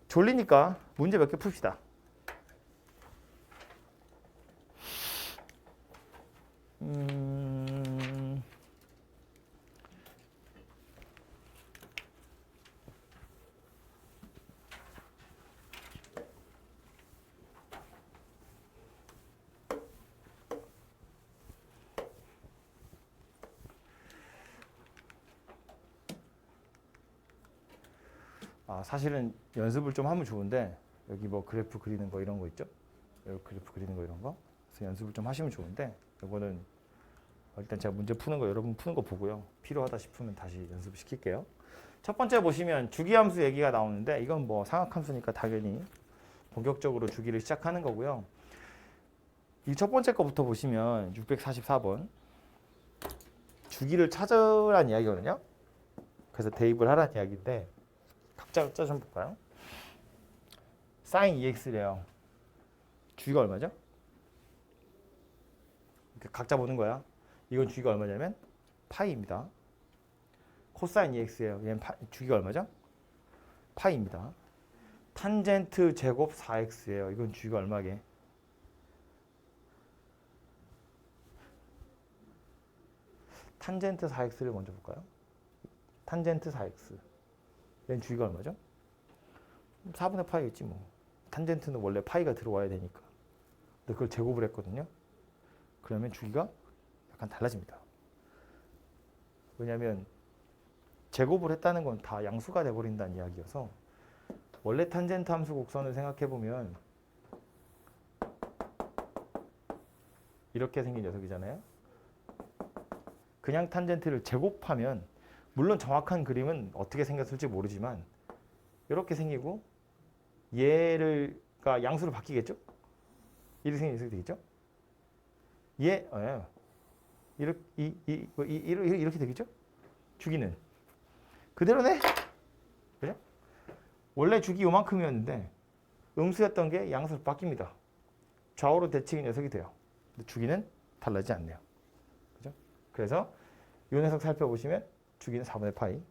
졸리니까 문제 몇 개 풉시다. 사실은 연습을 좀 하면 좋은데 여기 뭐 그래프 그리는 거 이런 거 있죠? 여기 그래프 그리는 거 이런 거. 그래서 연습을 좀 하시면 좋은데 이거는 일단 제가 문제 푸는 거 여러분 푸는 거 보고요. 필요하다 싶으면 다시 연습을 시킬게요. 첫 번째 보시면 주기함수 얘기가 나오는데 이건 뭐 상학함수니까 당연히 본격적으로 주기를 시작하는 거고요. 이 첫 번째 거부터 보시면 644번 주기를 찾으란 이야기거든요. 그래서 대입을 하란 이야기인데 각자 좀 볼까요? sin 2x래요. 주기가 얼마죠? 각자 보는 거야. 이건 주기가 얼마냐면 파이입니다. 코사인 2x예요. 얘는 주기가 얼마죠? 파이입니다. 탄젠트 제곱 4x예요. 이건 주기가 얼마게? 탄젠트 4x를 먼저 볼까요? 탄젠트 4x. 얘는 주기가 얼마죠? 4분의 파이겠지 뭐. 탄젠트는 원래 파이가 들어와야 되니까. 근데 그걸 제곱을 했거든요. 그러면 주기가 약간 달라집니다. 왜냐하면 제곱을 했다는 건 다 양수가 돼버린다는 이야기여서 원래 탄젠트 함수 곡선을 생각해보면 이렇게 생긴 녀석이잖아요. 그냥 탄젠트를 제곱하면 물론 정확한 그림은 어떻게 생겼을지 모르지만 이렇게 생기고 얘가 양수로 바뀌겠죠? 이렇게 생긴 녀석이 되겠죠? 이렇게 되겠죠? 주기는 그대로네? 그죠? 원래 주기 요만큼이었는데 음수였던 게 양수로 바뀝니다. 좌우로 대칭인 녀석이 돼요. 근데 주기는 달라지지 않네요. 그죠? 그래서 이 녀석 살펴보시면 주기는 4분의 파이,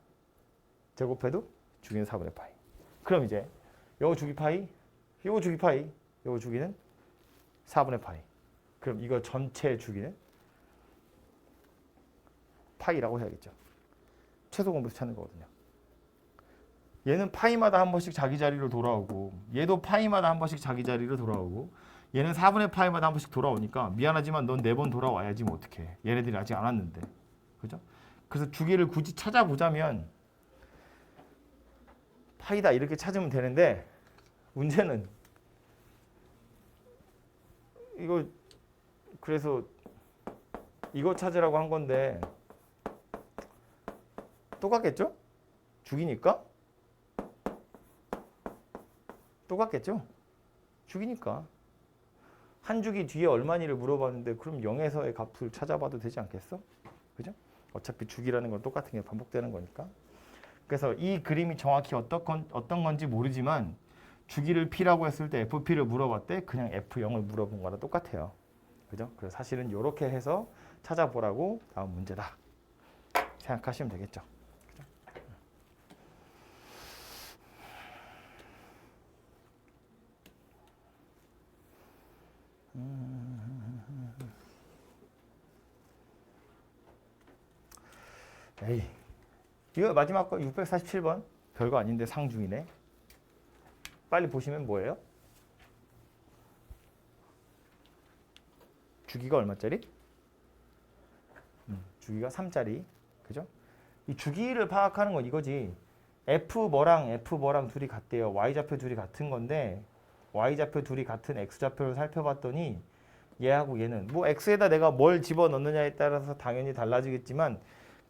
제곱해도 주기는 4분의 파이. 그럼 이제 요거 주기 파이, 요거 주기 파이, 요거 주기는 4분의 파이. 그럼 이거 전체 주기는 파이라고 해야겠죠. 최소 공분수 찾는 거거든요. 얘는 파이마다 한 번씩 자기 자리로 돌아오고 얘도 파이마다 한 번씩 자기 자리로 돌아오고 얘는 4분의 파이마다 한 번씩 돌아오니까 미안하지만 넌 4번 돌아와야지 뭐 어떡해. 얘네들이 아직 안 왔는데. 그죠? 그래서 주기를 굳이 찾아보자면 파이다 이렇게 찾으면 되는데 문제는 이거 그래서 이거 찾으라고 한 건데 똑같겠죠? 주기니까? 똑같겠죠? 주기니까. 한 주기 뒤에 얼마니를 물어봤는데 그럼 0에서의 값을 찾아봐도 되지 않겠어? 그죠? 어차피 주기라는 건 똑같은 게 반복되는 거니까. 그래서 이 그림이 정확히 어떤 건지 모르지만 주기를 P라고 했을 때 FP를 물어봤대 그냥 F0을 물어본 거랑 똑같아요. 그죠? 그래서 사실은 이렇게 해서 찾아보라고 나온 문제다. 생각하시면 되겠죠. 에이, 이거 마지막 거 647번 별거 아닌데 상중이네. 빨리 보시면 뭐예요? 주기가 얼마짜리? 주기가 3짜리. 그죠? 이 주기를 파악하는 건 이거지. F 뭐랑 둘이 같대요. Y좌표 둘이 같은 건데 Y좌표 둘이 같은 X좌표를 살펴봤더니 얘하고 얘는 뭐 X에다 내가 뭘 집어넣느냐에 따라서 당연히 달라지겠지만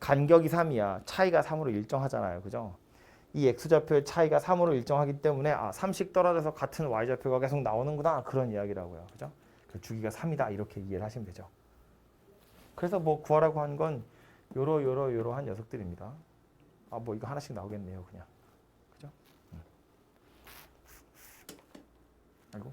간격이 3이야. 차이가 3으로 일정하잖아요. 그죠? 이 X좌표의 차이가 3으로 일정하기 때문에 3씩 떨어져서 같은 Y좌표가 계속 나오는구나. 그런 이야기라고요. 그죠? 주기가 3이다. 이렇게 이해를 하시면 되죠. 그래서 뭐 구하라고 한 건 요러한 녀석들입니다. 뭐 이거 하나씩 나오겠네요. 그냥. 그죠? 아이고.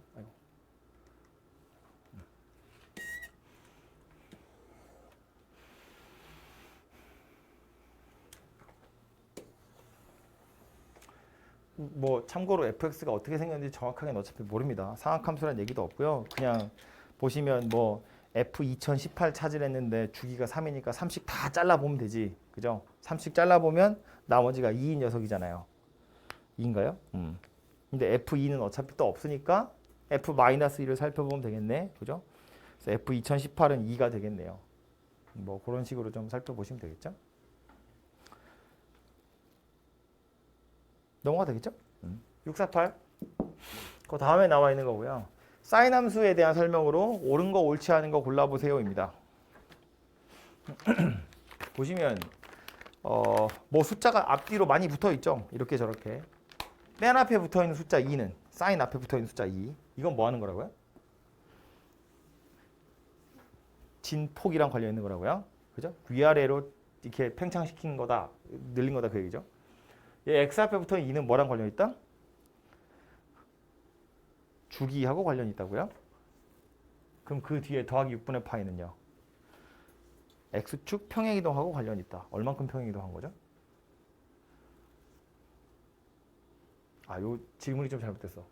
뭐 참고로 fx가 어떻게 생겼는지 정확하게는 어차피 모릅니다. 상악함수라는 얘기도 없고요. 그냥 보시면 뭐 f 2018 찾으랬는데 주기가 3이니까 3씩 다 잘라보면 되지. 그죠? 3씩 잘라보면 나머지가 2인 녀석이잖아요. 2인가요? 근데 f2는 어차피 또 없으니까 f-1을 살펴보면 되겠네. 그죠? 그래서 f 2018은 2가 되겠네요. 뭐 그런 식으로 좀 살펴보시면 되겠죠? 넘어가 되겠죠? 648. 그 다음에 나와 있는 거고요. 사인 함수에 대한 설명으로 옳은 거 옳지 않은 거 골라보세요입니다. 보시면 뭐 숫자가 앞뒤로 많이 붙어 있죠. 이렇게 저렇게. 맨 앞에 붙어 있는 숫자 2는 사인 앞에 붙어 있는 숫자 2. 이건 뭐 하는 거라고요? 진폭이랑 관련 있는 거라고요. 그죠? 위아래로 이렇게 팽창시킨 거다. 늘린 거다 그 얘기죠. 얘 x 앞에 붙어 있는 2는 뭐랑 관련 있다? 주기하고 관련이 있다고요? 그럼 그 뒤에 더하기 6분의 파이는요? x축 평행이동하고 관련이 있다. 얼만큼 평행이동한 거죠? 요 질문이 좀 잘못됐어.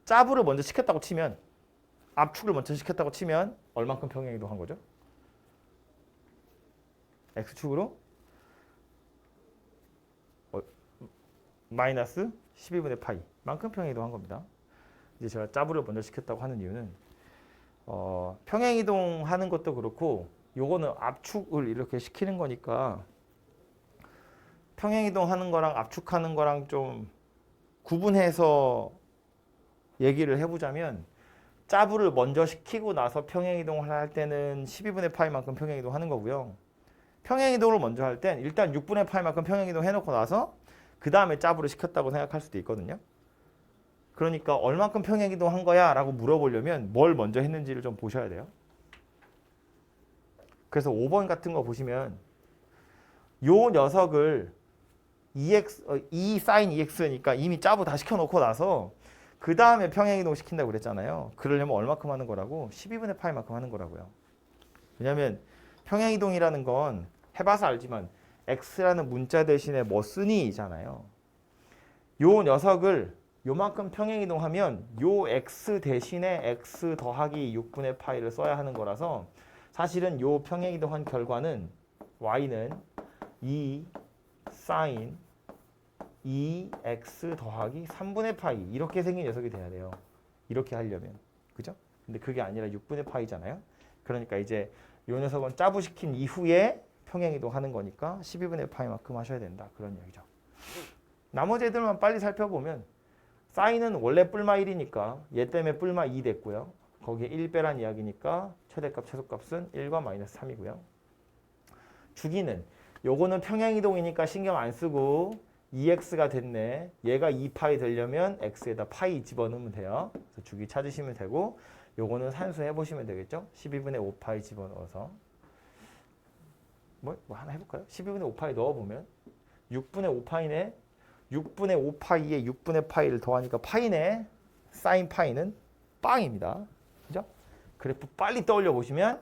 짜부를 먼저 시켰다고 치면 압축을 먼저 시켰다고 치면 얼만큼 평행이동한 거죠? x축으로 마이너스 12분의 파이 만큼 평행이동한 겁니다. 이제 제가 짜부를 먼저 시켰다고 하는 이유는 평행이동하는 것도 그렇고 요거는 압축을 이렇게 시키는 거니까 평행이동하는 거랑 압축하는 거랑 좀 구분해서 얘기를 해보자면 짜부를 먼저 시키고 나서 평행이동을 할 때는 12분의 파이만큼 평행이동하는 거고요. 평행이동을 먼저 할 땐 일단 6분의 파이만큼 평행이동 해놓고 나서 그 다음에 짜부를 시켰다고 생각할 수도 있거든요. 그러니까 얼만큼 평행이동한 거야? 라고 물어보려면 뭘 먼저 했는지를 좀 보셔야 돼요. 그래서 5번 같은 거 보시면 요 녀석을 2 sin 2x니까 이미 짜부 다 시켜놓고 나서 그 다음에 평행이동 시킨다고 그랬잖아요. 그러려면 얼마큼 하는 거라고? 12분의 파이만큼 하는 거라고요. 왜냐하면 평행이동이라는 건 해봐서 알지만 x라는 문자 대신에 뭐 쓰니잖아요. 요 녀석을 요만큼 평행이동하면 요 x 대신에 x 더하기 6분의 파이를 써야 하는 거라서 사실은 요 평행이동한 결과는 y는 2 sin 2x 더하기 3분의 파이 이렇게 생긴 녀석이 돼야 돼요. 이렇게 하려면. 그죠? 근데 그게 아니라 6분의 파이잖아요. 그러니까 이제 요 녀석은 짜부시킨 이후에 평행이동 하는 거니까 12분의 파이만큼 하셔야 된다. 그런 얘기죠. 나머지 애들만 빨리 살펴보면 사인은 원래 뿔마 1이니까 얘 때문에 뿔마 2 됐고요. 거기에 1 빼란 이야기니까 최대값 최소값은 1과 마이너스 3이고요. 주기는 요거는 평행이동이니까 신경 안 쓰고 2x가 됐네. 얘가 2파이 되려면 x에다 파이 집어넣으면 돼요. 그래서 주기 찾으시면 되고 요거는 산수 해보시면 되겠죠. 12분의 5파이 집어넣어서 뭐 하나 해볼까요? 12분의 5파이 넣어보면 6분의 5파이네. 6분의 5파이에 6분의 파이를 더하니까 파이네. 사인 파이는 빵입니다. 그죠? 그래프 빨리 떠올려 보시면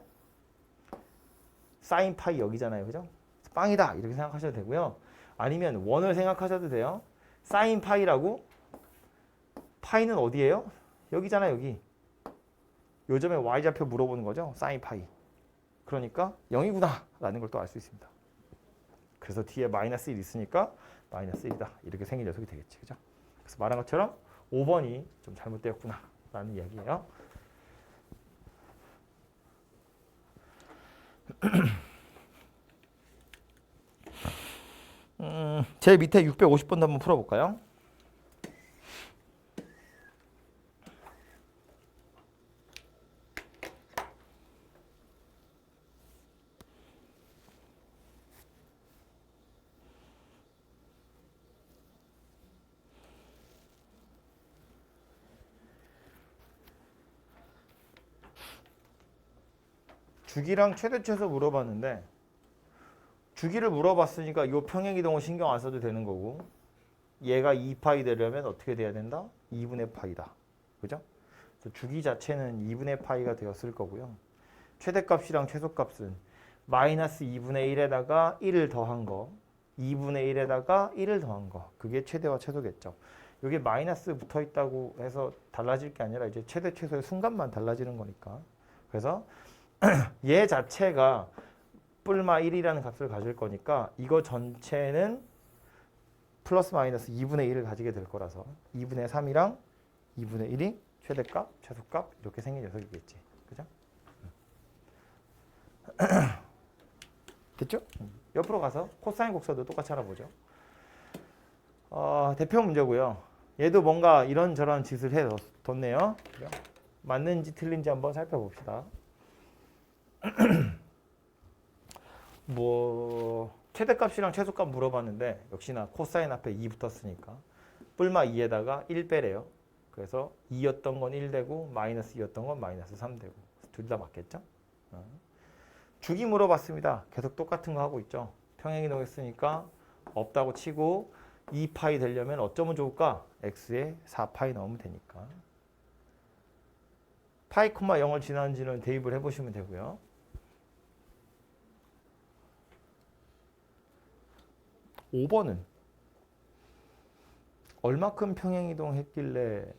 사인 파이 여기잖아요. 그죠? 빵이다. 이렇게 생각하셔도 되고요. 아니면 원을 생각하셔도 돼요. 사인 파이라고 파이는 어디예요? 여기잖아요. 여기. 요즘에 y좌표 물어보는 거죠. 사인 파이. 그러니까 0이구나 라는 걸 또 알 수 있습니다. 그래서 뒤에 마이너스 1 있으니까 마이너스 1이다. 이렇게 생긴 녀석이 되겠지. 그죠? 그래서 말한 것처럼 5번이 좀 잘못되었구나 라는 이야기예요. 제일 밑에 650번도 한번 풀어볼까요? 주기랑 최대 최소 물어봤는데 주기를 물어봤으니까 이 평행이동은 신경 안 써도 되는 거고 얘가 2파이 되려면 어떻게 돼야 된다? 2분의 파이다. 그죠? 그래서 주기 자체는 2분의 파이가 되었을 거고요. 최대값이랑 최소값은 마이너스 2분의 1에다가 1을 더한 거 2분의 1에다가 1을 더한 거 그게 최대와 최소겠죠. 이게 마이너스 붙어 있다고 해서 달라질 게 아니라 이제 최대 최소의 순간만 달라지는 거니까. 그래서 얘 자체가 뿔마 1이라는 값을 가질 거니까 이거 전체는 플러스 마이너스 2분의 1을 가지게 될 거라서 2분의 3이랑 2분의 1이 최대값, 최소값 이렇게 생긴 녀석이겠지. 그죠? 됐죠? 옆으로 가서 코사인 곡선도 똑같이 알아보죠. 대표 문제고요. 얘도 뭔가 이런저런 짓을 해뒀네요. 맞는지 틀린지 한번 살펴봅시다. 뭐 최대값이랑 최소값 물어봤는데 역시나 코사인 앞에 2 붙었으니까 뿔마 2에다가 1 빼래요. 그래서 2였던 건 1 되고 마이너스 2였던 건 마이너스 3 되고 둘 다 맞겠죠? 주기 물어봤습니다. 계속 똑같은 거 하고 있죠. 평행이동 했으니까 없다고 치고 2파이 되려면 어쩌면 좋을까? x에 4파이 넣으면 되니까. 파이, 0을 지나는지는 대입을 해보시면 되고요. 5번은 얼마큼 평행이동 했길래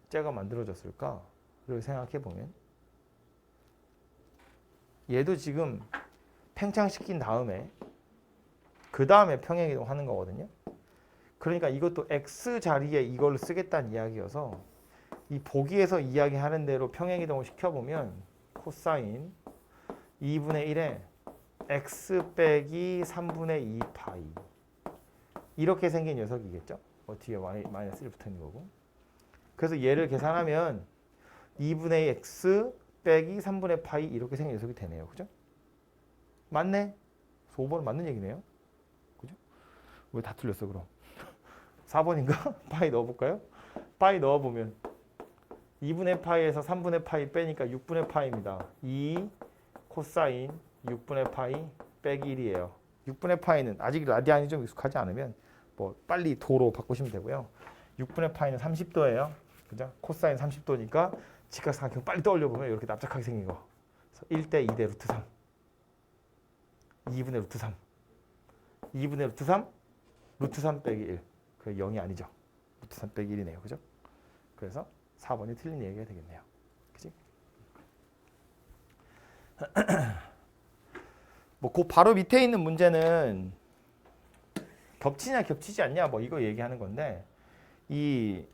째가 만들어졌을까? 를 생각해보면 얘도 지금 팽창시킨 다음에 그 다음에 평행이동 하는 거거든요. 그러니까 이것도 x 자리에 이걸 쓰겠다는 이야기여서 이 보기에서 이야기하는 대로 평행이동을 시켜보면 코사인 2분의 1에 x 빼기 3분의 2파이 이렇게 생긴 녀석이겠죠. 뒤에 마이너스 1 붙어있는 거고. 그래서 얘를 계산하면 2분의 x 빼기 3분의 파이 이렇게 생긴 녀석이 되네요. 그죠? 맞네? 5번은 맞는 얘기네요. 그죠? 왜 다 틀렸어 그럼? 4번인가? 파이 넣어볼까요? 파이 넣어보면 2분의 파이에서 3분의 파이 빼니까 6분의 파이입니다. 2 코사인 6분의 파이 빼기 1이에요. 6분의 파이는 아직 라디안이 좀 익숙하지 않으면 뭐 빨리 도로 바꾸시면 되고요. 6분의 파이는 30도예요. 그죠? 코사인 30도니까 직각삼각형 빨리 떠올려보면 이렇게 납작하게 생긴 거. 1대 2대 루트 3. 2분의 루트 3. 2분의 루트 3. 루트 3 빼기 1. 그 0이 아니죠. 루트 3 빼기 1이네요. 그죠? 그래서 4번이 틀린 얘기가 되겠네요. 그치? 뭐 그 바로 밑에 있는 문제는 겹치냐 겹치지 않냐 뭐 이거 얘기하는 건데 이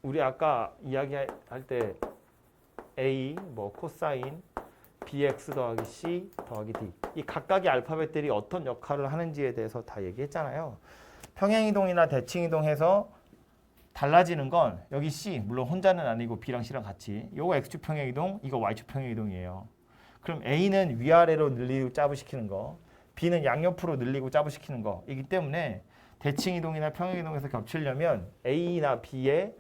우리 아까 이야기할 때 a 뭐 코사인 bx 더하기 c 더하기 d 이 각각의 알파벳들이 어떤 역할을 하는지에 대해서 다 얘기했잖아요. 평행이동이나 대칭이동해서 달라지는 건 여기 c 물론 혼자는 아니고 b랑 c랑 같이 요거 x축 평행이동 이거 y축 평행이동이에요. 그럼 a는 위아래로 늘리고 짜부시키는 거 b는 양옆으로 늘리고 짜부시키는 거이기 때문에 대칭이동이나 평행이동에서 겹치려면 a나 b의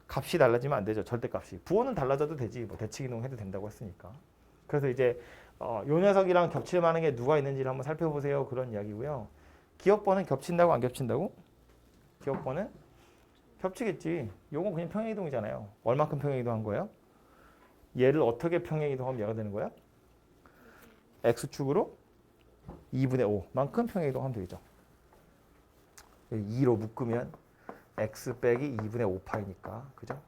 값이 달라지면 안 되죠. 절대값이. 부호는 달라져도 되지. 뭐 대칭이동 해도 된다고 했으니까. 그래서 이제 요 녀석이랑 겹칠 만한 게 누가 있는지를 한번 살펴보세요. 그런 이야기고요. 기억번은 겹친다고 안 겹친다고? 기억번은 겹치겠지. 요건 그냥 평행이동이잖아요. 얼마큼 평행이동한 거예요? 얘를 어떻게 평행이동하면 얘가 되는 거야? x축으로 2분의 5만큼 평행이동하면 되죠. 2로 묶으면 x 빼기 2분의 5파이니까. 그죠?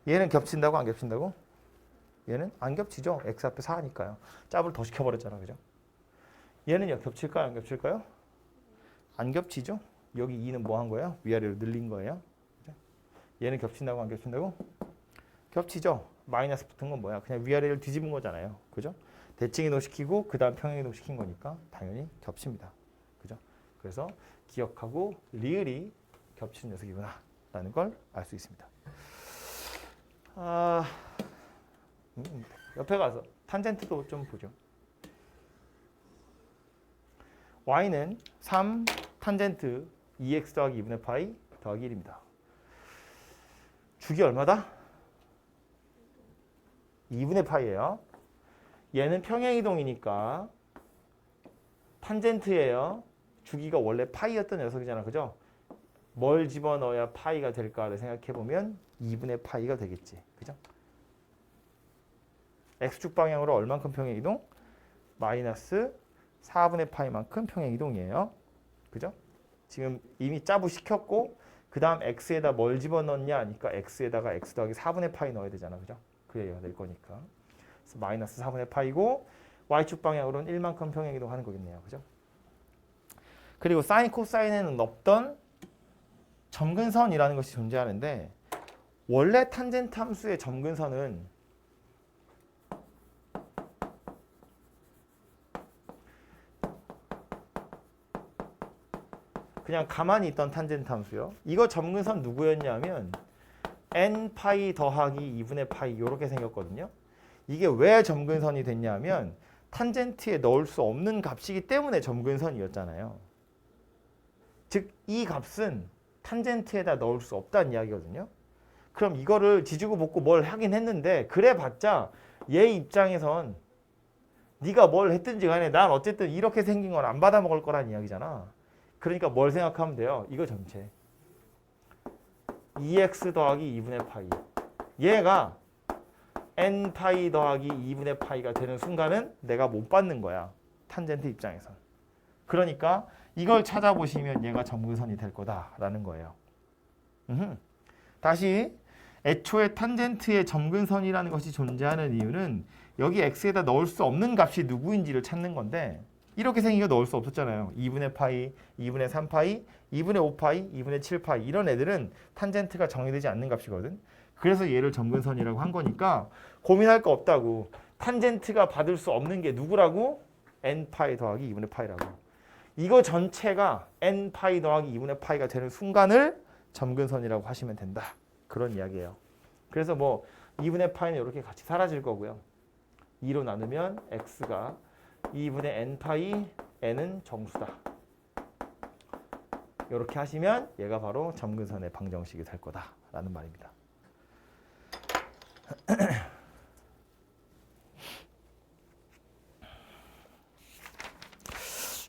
얘는 겹친다고 안 겹친다고? 얘는 안 겹치죠. x 앞에 4니까요. 짭을 더 시켜버렸잖아. 그죠? 얘는요. 겹칠까요? 안 겹칠까요? 안 겹치죠. 여기 2는 뭐 한 거예요? 위아래로 늘린 거예요. 그죠? 얘는 겹친다고 안 겹친다고? 겹치죠. 마이너스 붙은 건 뭐야? 그냥 위아래를 뒤집은 거잖아요. 그죠? 대칭이동 시키고 그 다음 평행이동 시킨 거니까 당연히 겹칩니다. 그죠? 그래서 기억하고 리을이 겹치는 녀석이구나 라는 걸 알 수 있습니다. 옆에 가서 탄젠트도 좀 보죠. y는 3 탄젠트 2x 더하기 2분의 파이 더하기 1입니다. 주기 얼마다? 2분의 파이예요. 얘는 평행이동이니까 탄젠트예요. 주기가 원래 파이였던 녀석이잖아. 그죠? 뭘 집어넣어야 파이가 될까를 생각해보면 2분의 파이가 되겠지. 그죠? x축 방향으로 얼만큼 평행이동? 마이너스 4분의 파이만큼 평행이동이에요. 그죠? 지금 이미 짜부 시켰고 그 다음 x에다 뭘 집어넣냐 하니까 x에다가 x 더하기 4분의 파이 넣어야 되잖아. 그죠? 그래야 될 거니까. 그래서 마이너스 4분의 파이고 y축 방향으로는 1만큼 평행이동 하는 거겠네요. 그죠? 그리고 사인, 코사인에는 없던 점근선이라는 것이 존재하는데 원래 탄젠트 함수의 점근선은 그냥 가만히 있던 탄젠트 함수요. 이거 점근선 누구였냐면 n 파이 더하기 2분의 파이 이렇게 생겼거든요. 이게 왜 점근선이 됐냐면 탄젠트에 넣을 수 없는 값이기 때문에 점근선이었잖아요. 즉 이 값은 탄젠트에다 넣을 수 없다는 이야기거든요. 그럼 이거를 지지고 볶고 뭘 하긴 했는데 그래봤자 얘 입장에선 네가 뭘 했든지 간에 난 어쨌든 이렇게 생긴 건 안 받아먹을 거란 이야기잖아. 그러니까 뭘 생각하면 돼요? 이거 전체 2x 더하기 2분의 파이 얘가 n 파이 더하기 2분의 파이가 되는 순간은 내가 못 받는 거야. 탄젠트 입장에선. 그러니까 이걸 찾아보시면 얘가 점근선이 될 거다라는 거예요. 다시 애초에 탄젠트의 점근선이라는 것이 존재하는 이유는 여기 x에다 넣을 수 없는 값이 누구인지를 찾는 건데 이렇게 생긴 거 넣을 수 없었잖아요. 2분의 파이, 2분의 3파이, 2분의 5파이, 2분의 7파이 이런 애들은 탄젠트가 정의되지 않는 값이거든. 그래서 얘를 점근선이라고 한 거니까 고민할 거 없다고. 탄젠트가 받을 수 없는 게 누구라고? n파이 더하기 2분의 파이라고. 이거 전체가 n파이 더하기 2분의 파이가 되는 순간을 점근선이라고 하시면 된다. 그런 이야기예요. 그래서 뭐 2분의 파이는 이렇게 같이 사라질 거고요. 2로 나누면 x가 2분의 n파이, n은 정수다. 이렇게 하시면 얘가 바로 점근선의 방정식이 될 거다라는 말입니다.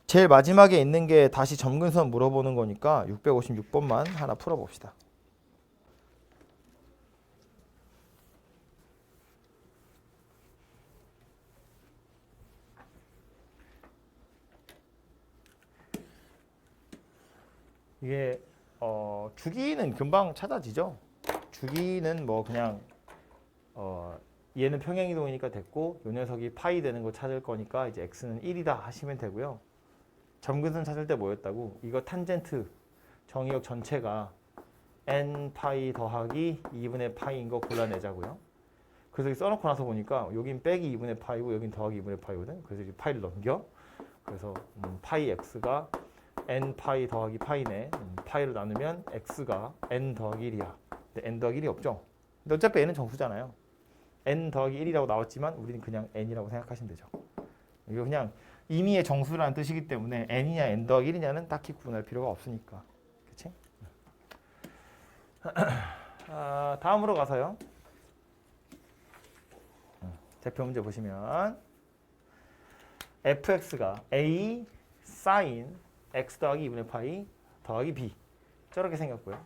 제일 마지막에 있는 게 다시 점근선 물어보는 거니까 656번만 하나 풀어봅시다. 이게 주기는 금방 찾아지죠. 주기는 뭐 그냥 얘는 평행이동이니까 됐고 요 녀석이 파이 되는 거 찾을 거니까 이제 x는 1이다 하시면 되고요. 점근선 찾을 때 뭐였다고? 이거 탄젠트 정의역 전체가 n 파이 더하기 2분의 파이인 거 골라내자고요. 그래서 여기 써놓고 나서 보니까 여긴 빼기 2분의 파이고 여긴 더하기 2분의 파이거든. 그래서 이제 파이를 넘겨. 그래서 파이 x가 n 파이 더하기 파이네. 파이로 나누면 x가 n 더하기 1이야. 근데 n 더하기 1이 없죠. 근데 어차피 n은 정수잖아요. n 더하기 1이라고 나왔지만 우리는 그냥 n이라고 생각하시면 되죠. 이거 그냥 임의의 정수라는 뜻이기 때문에 n이냐 n 더하기 1이냐는 딱히 구분할 필요가 없으니까. 그치? 다음으로 가서요. 대표 문제 보시면 fx가 a sin x 더하기 2분의 파이 더하기 b 저렇게 생겼고요.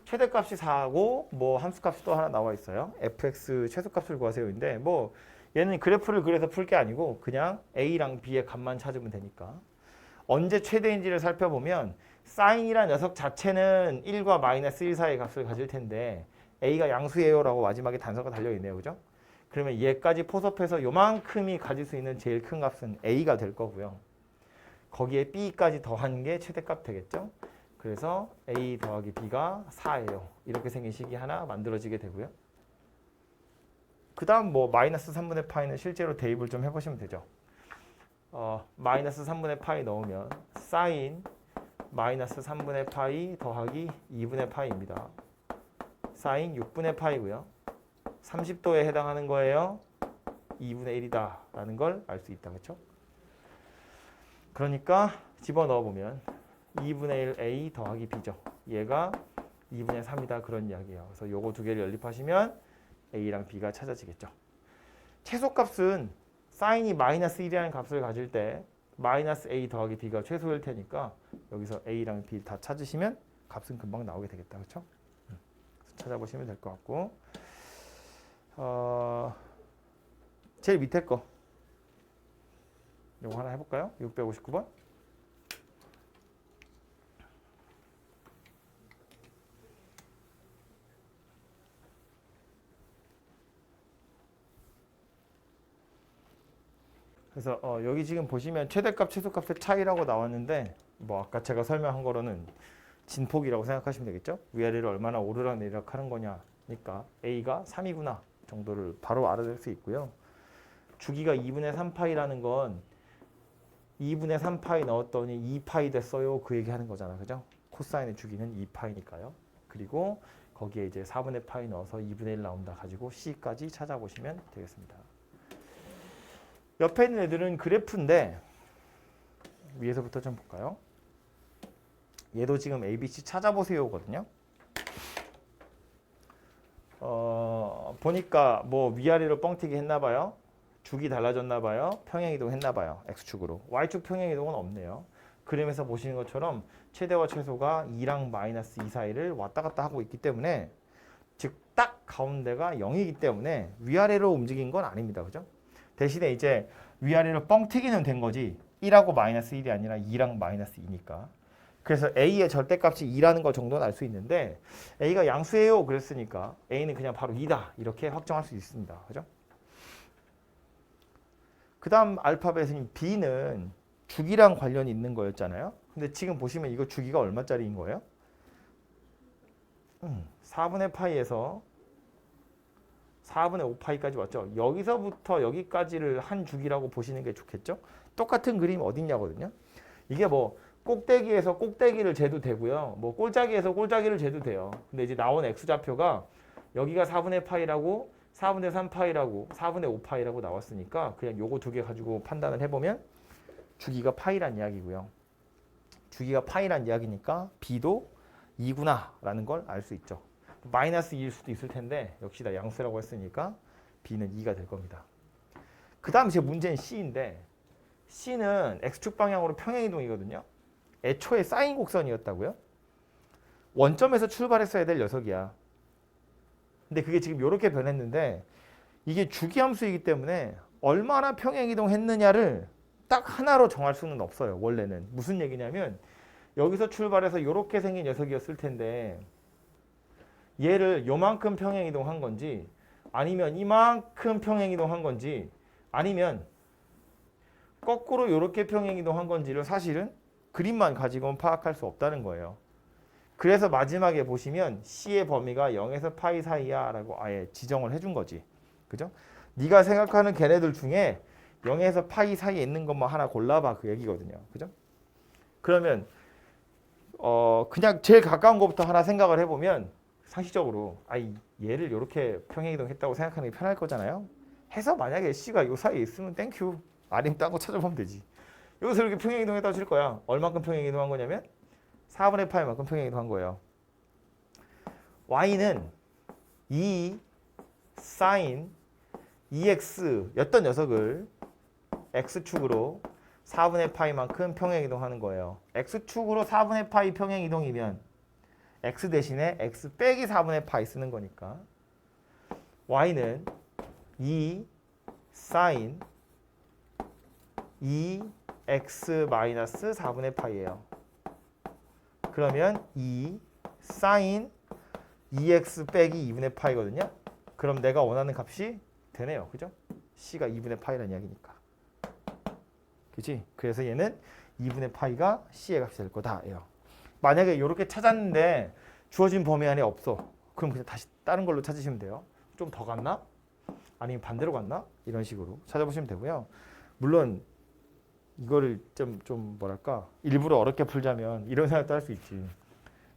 최대값이 4고 뭐 함수값이 또 하나 나와 있어요. fx 최소값을 구하세요인데 뭐 얘는 그래프를 그려서 풀 게 아니고 그냥 a랑 b의 값만 찾으면 되니까 언제 최대인지를 살펴보면 사인이란 녀석 자체는 1과 마이너스 1 사이의 값을 가질 텐데 a가 양수예요 라고 마지막에 단서가 달려있네요. 그죠? 그러면 얘까지 포섭해서 요만큼이 가질 수 있는 제일 큰 값은 a가 될 거고요. 거기에 b까지 더한 게 최대값 되겠죠? 그래서 a 더하기 b가 4예요. 이렇게 생긴 식이 하나 만들어지게 되고요. 그 다음 뭐 마이너스 3분의 파이는 실제로 대입을 좀 해보시면 되죠. 마이너스 3분의 파이 넣으면 사인 마이너스 3분의 파이 더하기 2분의 파이입니다. 사인 6분의 파이고요. 30도에 해당하는 거예요. 2분의 1이다 라는 걸 알 수 있다. 그렇죠? 그러니까 집어넣어 보면 2분의 1 a 더하기 b죠. 얘가 2분의 3이다 그런 이야기예요. 그래서 요거 두 개를 연립하시면 a랑 b가 찾아지겠죠. 최소값은 사인이 마이너스 1이라는 값을 가질 때 마이너스 a 더하기 b가 최소일 테니까 여기서 a랑 b 다 찾으시면 값은 금방 나오게 되겠다. 그렇죠? 찾아보시면 될 것 같고 제일 밑에 거 요거 하나 해볼까요? 659번 그래서 여기 지금 보시면 최대값, 최소값의 차이라고 나왔는데 뭐 아까 제가 설명한 거로는 진폭이라고 생각하시면 되겠죠? 위아래를 얼마나 오르락 내리락 하는 거냐니까 A가 3이구나 정도를 바로 알아낼 수 있고요. 주기가 2분의 3파이라는 건 2분의 3파이 넣었더니 2파이 됐어요. 그 얘기 하는 거잖아. 그죠? 코사인의 주기는 2파이니까요. 그리고 거기에 이제 4분의 파이 넣어서 2분의 1 나온다 가지고 C까지 찾아보시면 되겠습니다. 옆에 있는 애들은 그래프인데 위에서부터 좀 볼까요? 얘도 지금 ABC 찾아보세요거든요. 보니까 뭐 위아래로 뻥튀기 했나봐요. 축이 달라졌나봐요. 평행이동 했나봐요. X축으로. Y축 평행이동은 없네요. 그림에서 보시는 것처럼 최대와 최소가 2랑 마이너스 2 사이를 왔다 갔다 하고 있기 때문에 즉 딱 가운데가 0이기 때문에 위아래로 움직인 건 아닙니다. 그죠? 대신에 이제 위아래로 뻥튀기는 된 거지 1하고 마이너스 1이 아니라 2랑 마이너스 2니까. 그래서 A의 절대값이 2라는 거 정도는 알 수 있는데 A가 양수예요 그랬으니까 A는 그냥 바로 2다 이렇게 확정할 수 있습니다. 그죠? 그 다음 알파벳은 B는 주기랑 관련이 있는 거였잖아요. 근데 지금 보시면 이거 주기가 얼마짜리인 거예요? 4분의 파이에서 4분의 5파이까지 왔죠. 여기서부터 여기까지를 한 주기라고 보시는 게 좋겠죠. 똑같은 그림 어딨냐거든요. 이게 뭐 꼭대기에서 꼭대기를 재도 되고요. 뭐 꼴짜기에서 꼴짜기를 재도 돼요. 근데 이제 나온 X좌표가 여기가 4분의 파이라고 4분의 3파이라고 4분의 5파이라고 나왔으니까 그냥 요거 두 개 가지고 판단을 해보면 주기가 파이란 이야기고요. 주기가 파이란 이야기니까 B도 2구나 라는 걸 알 수 있죠. 마이너스 2일 수도 있을 텐데 역시 다 양수라고 했으니까 B는 2가 될 겁니다. 그 다음 제 문제는 C인데 C는 X축 방향으로 평행이동이거든요. 애초에 사인 곡선이었다고요? 원점에서 출발했어야 될 녀석이야. 근데 그게 지금 이렇게 변했는데 이게 주기함수이기 때문에 얼마나 평행이동했느냐를 딱 하나로 정할 수는 없어요. 원래는. 무슨 얘기냐면 여기서 출발해서 이렇게 생긴 녀석이었을 텐데 얘를 요만큼 평행이동한 건지 아니면 이만큼 평행이동한 건지 아니면 거꾸로 이렇게 평행이동한 건지를 사실은 그림만 가지고는 파악할 수 없다는 거예요. 그래서 마지막에 보시면 C의 범위가 0에서 파이 사이야 라고 아예 지정을 해준 거지. 그죠? 네가 생각하는 걔네들 중에 0에서 파이 사이에 있는 것만 하나 골라봐 그 얘기거든요. 그죠? 그러면 그냥 제일 가까운 것부터 하나 생각을 해보면 상식적으로 얘를 이렇게 평행이동했다고 생각하는 게 편할 거잖아요. 해서 만약에 C가 이 사이에 있으면 땡큐. 아니면 딴 거 찾아보면 되지. 여기서 이렇게 평행이동했다고 칠 거야. 얼마큼 평행이동한 거냐면 4분의 파이만큼 평행이동한 거예요. Y는 2 sin 2x였던 녀석을 x축으로 4분의 파이만큼 평행이동하는 거예요. x축으로 4분의 파이 평행이동이면 x 대신에 x 빼기 4분의 파이 쓰는 거니까 y는 2 sin 2x 마이너스 4분의 파이예요. 그러면 2 sin 2x 빼기 2분의 파이거든요. 그럼 내가 원하는 값이 되네요. 그죠? C가 2분의 파이라는 이야기니까. 그치? 그래서 얘는 2분의 파이가 C의 값이 될 거다예요. 만약에 이렇게 찾았는데 주어진 범위 안에 없어. 그럼 그냥 다시 다른 걸로 찾으시면 돼요. 좀 더 갔나? 아니면 반대로 갔나? 이런 식으로 찾아보시면 되고요. 물론 이거를 좀 뭐랄까 일부러 어렵게 풀자면 이런 생각도 할 수 있지.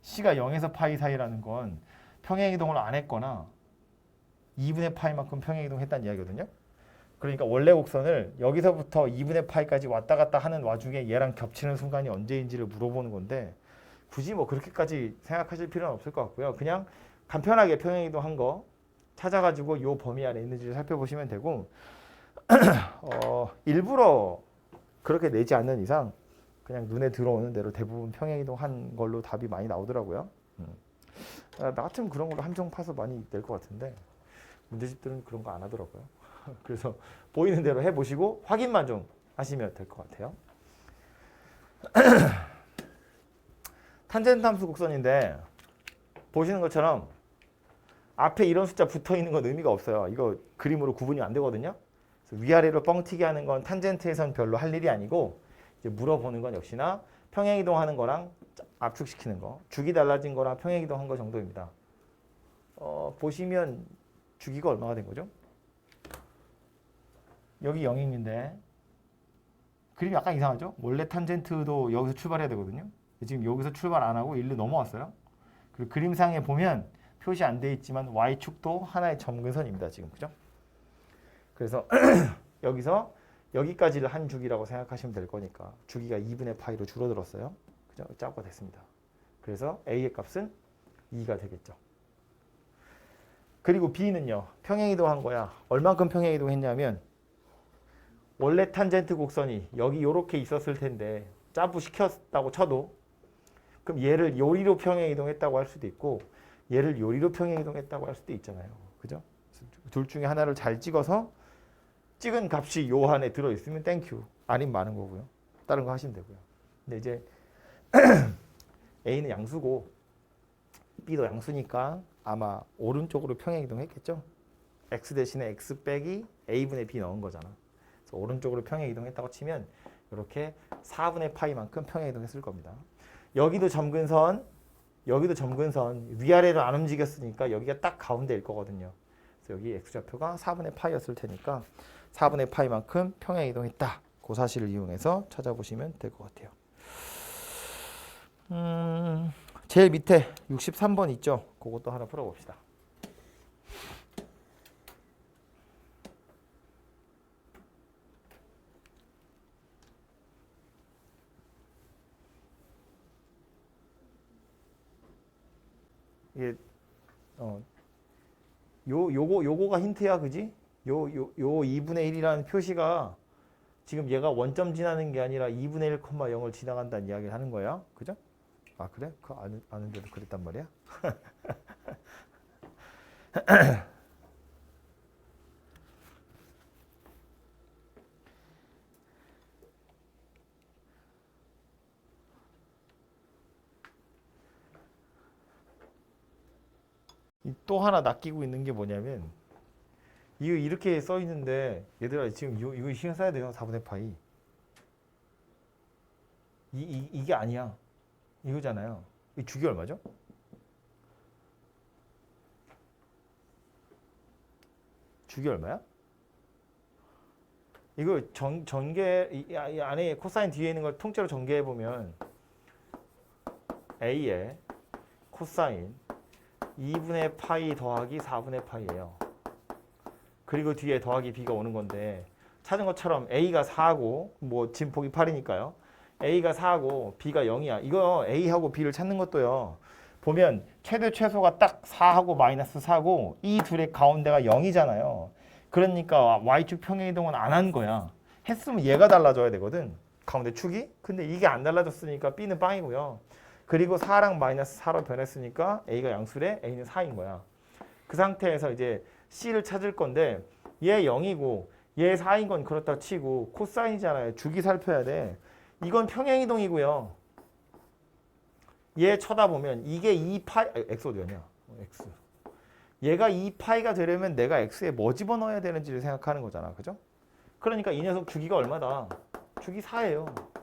C가 0에서 파이 사이라는 건 평행이동을 안 했거나 2분의 파이만큼 평행이동했다는 이야기거든요. 그러니까 원래 곡선을 여기서부터 2분의 파이까지 왔다 갔다 하는 와중에 얘랑 겹치는 순간이 언제인지를 물어보는 건데 굳이 뭐 그렇게까지 생각하실 필요는 없을 것 같고요. 그냥 간편하게 평행이동한 거 찾아가지고 요 범위 안에 있는지를 살펴보시면 되고 일부러 그렇게 내지 않는 이상 그냥 눈에 들어오는 대로 대부분 평행이동한 걸로 답이 많이 나오더라고요. 나 같으면 그런 걸로 함정 파서 많이 낼 것 같은데 문제집들은 그런 거 안 하더라고요. 그래서 보이는 대로 해보시고 확인만 좀 하시면 될 것 같아요. 탄젠트 함수 곡선인데 보시는 것처럼 앞에 이런 숫자 붙어 있는 건 의미가 없어요. 이거 그림으로 구분이 안 되거든요. 그래서 위아래로 뻥튀기 하는 건 탄젠트에선 별로 할 일이 아니고 이제 물어보는 건 역시나 평행이동하는 거랑 압축시키는 거, 주기 달라진 거랑 평행이동한 거 정도입니다. 보시면 주기가 얼마가 된 거죠? 여기 0인데 그림이 약간 이상하죠? 원래 탄젠트도 여기서 출발해야 되거든요. 지금 여기서 출발 안 하고 일로 넘어왔어요. 그리고 그림상에 보면 표시 안 돼 있지만 y축도 하나의 점근선입니다. 지금 그죠? 그래서 여기서 여기까지를 한 주기라고 생각하시면 될 거니까 주기가 2분의 파이로 줄어들었어요. 그죠? 짜고가 됐습니다. 그래서 a의 값은 2가 되겠죠. 그리고 b는요. 평행이동한 거야. 얼만큼 평행이동했냐면 원래 탄젠트 곡선이 여기 이렇게 있었을 텐데 점프 시켰다고 쳐도 그럼 얘를 요리로 평행이동했다고 할 수도 있고 얘를 요리로 평행이동했다고 할 수도 있잖아요. 그죠? 둘 중에 하나를 잘 찍어서 찍은 값이 요 안에 들어있으면 땡큐. 아니면 많은 거고요. 다른 거 하시면 되고요. 근데 이제 A는 양수고 B도 양수니까 아마 오른쪽으로 평행이동했겠죠. X 대신에 X 빼기 A분의 B 넣은 거잖아. 그래서 오른쪽으로 평행이동했다고 치면 이렇게 4분의 파이만큼 평행이동했을 겁니다. 여기도 점근선, 여기도 점근선. 위아래로 안 움직였으니까 여기가 딱 가운데일 거거든요. 그래서 여기 X좌표가 4분의 파이였을 테니까 4분의 파이만큼 평행이동했다. 그 사실을 이용해서 찾아보시면 될 것 같아요. 제일 밑에 63번 있죠? 그것도 하나 풀어봅시다. 이게 요거가 힌트야, 그지? 요 2분의 1이라는 표시가 지금 얘가 원점 지나는 게 아니라 2분의 1,0을 지나간다는 이야기를 하는 거야. 그죠? 아, 그래? 그거 아는데도 그랬단 말이야? 또 하나 낚이고 있는 게 뭐냐면 이거 이렇게 써 있는데 얘들아 지금 이거 신경 써야 돼요. 4분의 파이. 이게 아니야. 이거잖아요. 이 주기 얼마죠? 주기 얼마야? 이거 전개 이 안에 코사인 뒤에 있는 걸 통째로 전개해 보면 A의 코사인 2분의 파이 더하기 4분의 파이예요. 그리고 뒤에 더하기 B가 오는 건데 찾은 것처럼 A가 4고 뭐 지금 보기 8이니까요. A가 4고 B가 0이야. 이거 A하고 B를 찾는 것도요. 보면 최대 최소가 딱 4하고 마이너스 4고 이 둘의 가운데가 0이잖아요. 그러니까 Y축 평행이동은 안 한 거야. 했으면 얘가 달라져야 되거든. 가운데 축이. 근데 이게 안 달라졌으니까 B는 빵이고요. 그리고 4랑 마이너스 4로 변했으니까 A가 양수래 A는 4인 거야. 그 상태에서 이제 C를 찾을 건데 얘 0이고 얘 4인 건 그렇다 치고 코사인이잖아요. 주기 살펴야 돼. 이건 평행이동이고요. 얘 쳐다보면 이게 2파이 X 어디 갔냐? X. 얘가 2파이가 되려면 내가 X에 뭐 집어넣어야 되는지를 생각하는 거잖아. 그죠? 그러니까 이 녀석 주기가 얼마다? 주기 4예요.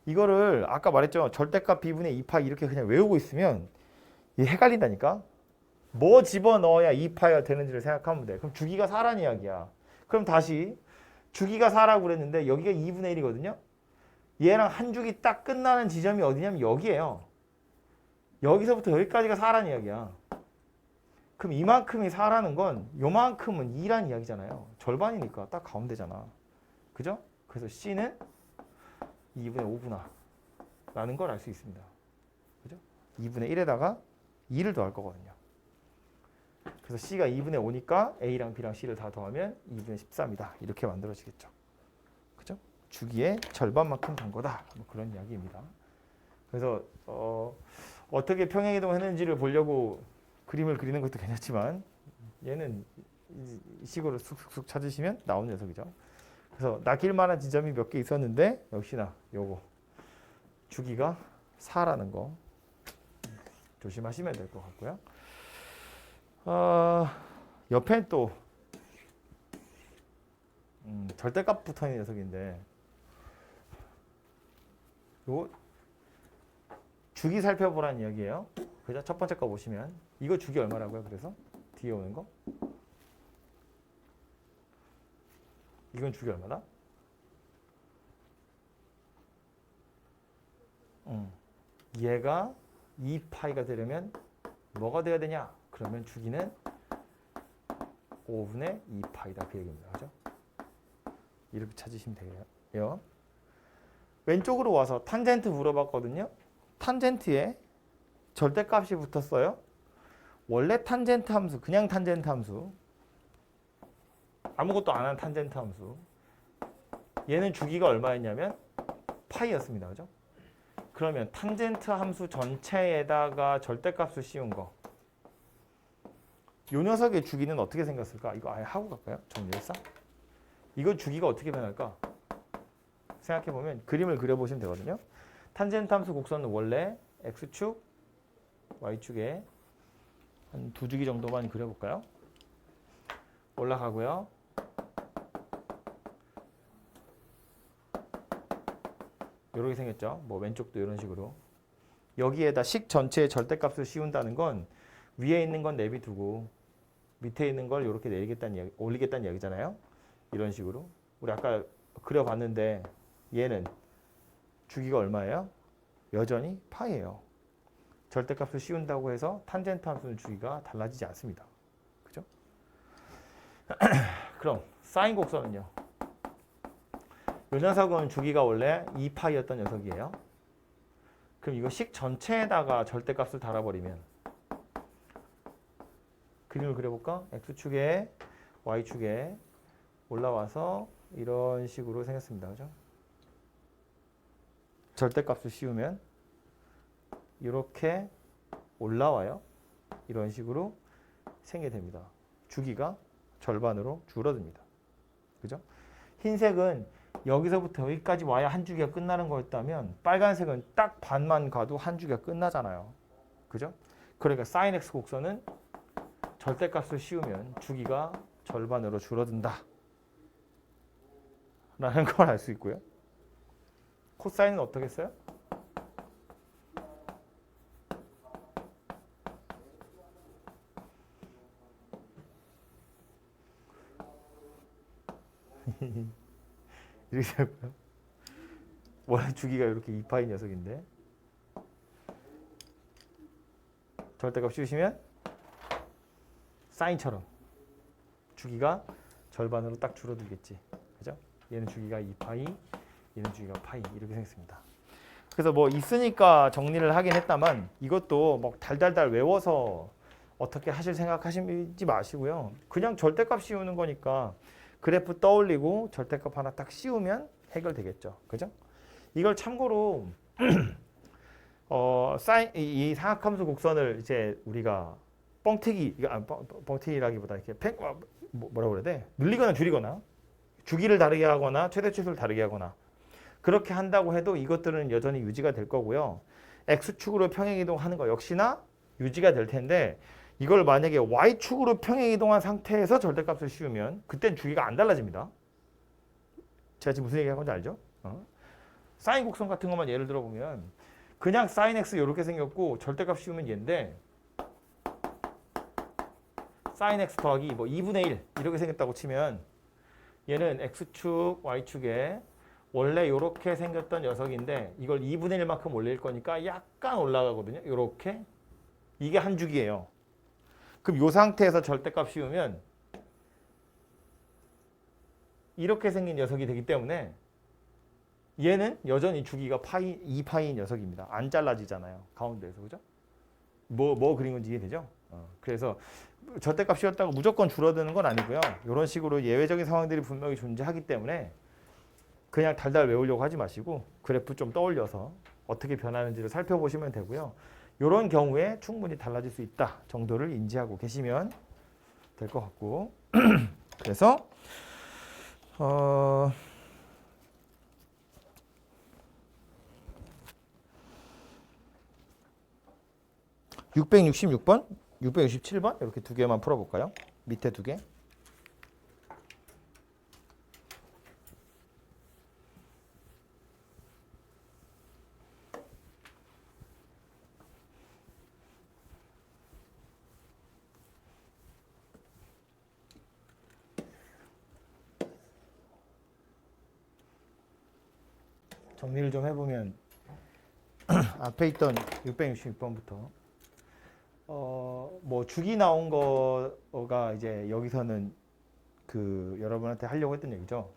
이거를 아까 말했죠. 절대값 B분의 2파이 이렇게 그냥 외우고 있으면 이게 헷갈린다니까. 뭐 집어넣어야 2파이가 되는지를 생각하면 돼. 그럼 주기가 4란 이야기야. 그럼 다시 주기가 4라고 그랬는데 여기가 2분의 1이거든요. 얘랑 한 주기 딱 끝나는 지점이 어디냐면 여기예요. 여기서부터 여기까지가 4란 이야기야. 그럼 이만큼이 4라는 건 요만큼은 2란 이야기잖아요. 절반이니까 딱 가운데잖아. 그죠? 그래서 C는 2분의 5분화 라는 걸 알 수 있습니다. 그죠? 2분의 1에다가 2를 더할 거거든요. 그래서 C가 2분의 5니까 A랑 B랑 C를 다 더하면 2분의 13이다. 이렇게 만들어지겠죠. 그죠? 주기의 절반만큼 간 거다. 뭐 그런 이야기입니다. 그래서 어떻게 평행이동을 했는지를 보려고 그림을 그리는 것도 괜찮지만 얘는 이 식으로 쑥쑥쑥 찾으시면 나오는 녀석이죠. 그래서 낚일 만한 지점이 몇 개 있었는데 역시나 요거 주기가 4라는 거 조심하시면 될 것 같고요. 옆엔 또 절대값 붙어있는 녀석인데 요 주기 살펴보라는 이야기예요. 그죠? 첫 번째 거 보시면 이거 주기 얼마라고요? 그래서 뒤에 오는 거 이건 주기 얼마다? 얘가 2파이가 되려면 뭐가 돼야 되냐? 그러면 주기는 5분의 2파이다. 그 얘기입니다. 그죠? 이렇게 찾으시면 돼요. 왼쪽으로 와서 탄젠트 물어봤거든요. 탄젠트에 절대값이 붙었어요. 원래 탄젠트 함수, 그냥 탄젠트 함수, 아무것도 안 한 탄젠트 함수, 얘는 주기가 얼마였냐면 파이였습니다. 그죠? 그러면 탄젠트 함수 전체에다가 절대값을 씌운 거, 이 녀석의 주기는 어떻게 생겼을까? 이거 아예 하고 갈까요? 정리했어? 이거 주기가 어떻게 변할까? 생각해보면 그림을 그려보시면 되거든요. 탄젠트 함수 곡선은 원래 x축, y축에 한 두 주기 정도만 그려볼까요? 올라가고요. 이렇게 생겼죠. 뭐 왼쪽도 이런 식으로. 여기에다 식 전체의 절대값을 씌운다는 건 위에 있는 건 내비두고 밑에 있는 걸 이렇게 올리겠다는 얘기잖아요. 이런 식으로. 우리 아까 그려봤는데 얘는 주기가 얼마예요? 여전히 파이예요. 절대값을 씌운다고 해서 탄젠트 함수는 주기가 달라지지 않습니다. 그죠? 그럼 사인 곡선은요? 이 녀석은 주기가 원래 2파이였던 녀석이에요. 그럼 이거 식 전체에다가 절대값을 달아버리면 그림을 그려볼까? x축에 y축에 올라와서 이런 식으로 생겼습니다. 그죠? 절대값을 씌우면 이렇게 올라와요. 이런 식으로 생기게 됩니다. 주기가 절반으로 줄어듭니다. 그죠? 흰색은 여기서부터 여기까지 와야 한 주기가 끝나는 거였다면 빨간색은 딱 반만 가도 한 주기가 끝나잖아요. 그죠? 그러니까 sin x 곡선은 절대값을 씌우면 주기가 절반으로 줄어든다. 라는 걸 알 수 있고요. 코사인은 어떻게 써요? 이렇게 될까요? 원래 주기가 이렇게 2파이 녀석인데 절대값 씌우시면 사인처럼 주기가 절반으로 딱 줄어들겠지. 그죠? 얘는 주기가 2파이, 얘는 주기가 파이 이렇게 생겼습니다. 그래서 뭐 있으니까 정리를 하긴 했다만 이것도 뭐 달달달 외워서 어떻게 하실 생각하시지 마시고요. 그냥 절대값 씌우는 거니까 그래프 떠올리고 절대값 하나 딱 씌우면 해결되겠죠. 그죠? 이걸 참고로 이 사각함수 곡선을 이제 우리가 뻥튀기라기보다 이렇게 뭐라고 그래야 돼? 늘리거나 줄이거나 주기를 다르게 하거나 최대치수를 다르게 하거나 그렇게 한다고 해도 이것들은 여전히 유지가 될 거고요. X축으로 평행이동하는 거 역시나 유지가 될 텐데 이걸 만약에 Y축으로 평행이동한 상태에서 절대값을 씌우면 그땐 주기가 안 달라집니다. 제가 지금 무슨 얘기하는 건지 알죠? 사인 곡선 같은 것만 예를 들어보면 그냥 sin x 이렇게 생겼고 절대값 씌우면 얘인데 sin x 더하기 뭐 2분의 1 이렇게 생겼다고 치면 얘는 x축, y축에 원래 이렇게 생겼던 녀석인데 이걸 2분의 1만큼 올릴 거니까 약간 올라가거든요. 이렇게. 이게 한 주기예요. 그럼 이 상태에서 절대값 씌우면 이렇게 생긴 녀석이 되기 때문에 얘는 여전히 주기가 2파이인 녀석입니다. 안 잘라지잖아요. 가운데에서. 그죠? 뭐 그린 건지 이해되죠? 그래서 절대값 씌웠다고 무조건 줄어드는 건 아니고요. 이런 식으로 예외적인 상황들이 분명히 존재하기 때문에 그냥 달달 외우려고 하지 마시고 그래프 좀 떠올려서 어떻게 변하는지를 살펴보시면 되고요. 이런 경우에 충분히 달라질 수 있다 정도를 인지하고 계시면 될 것 같고 그래서 666번, 667번 이렇게 두 개만 풀어볼까요? 밑에 두 개. 정리를 좀 해보면 앞에 있던 666번부터 뭐 주기 나온 거가 이제 여기서는 그 여러분한테 하려고 했던 얘기죠.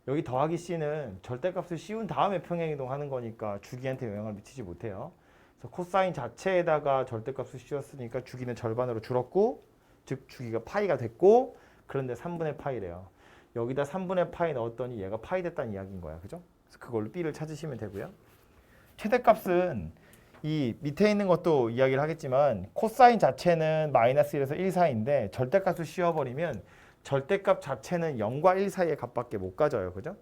여기 더하기 C는 절대값을 씌운 다음에 평행이동 하는 거니까 주기한테 영향을 미치지 못해요. 그래서 코사인 자체에다가 절대값을 씌웠으니까 주기는 절반으로 줄었고, 즉 주기가 파이가 됐고, 그런데 3분의 파이래요. 여기다 3분의 파이 넣었더니 얘가 파이 됐다는 이야기인 거야. 그죠? 그래서 그걸로 B를 찾으시면 되고요. 최대값은 이 밑에 있는 것도 이야기를 하겠지만 코사인 자체는 마이너스 1에서 1 사이인데 절대값을 씌워버리면 절대값 자체는 0과 1 사이의 값밖에 못 가져요. 그죠?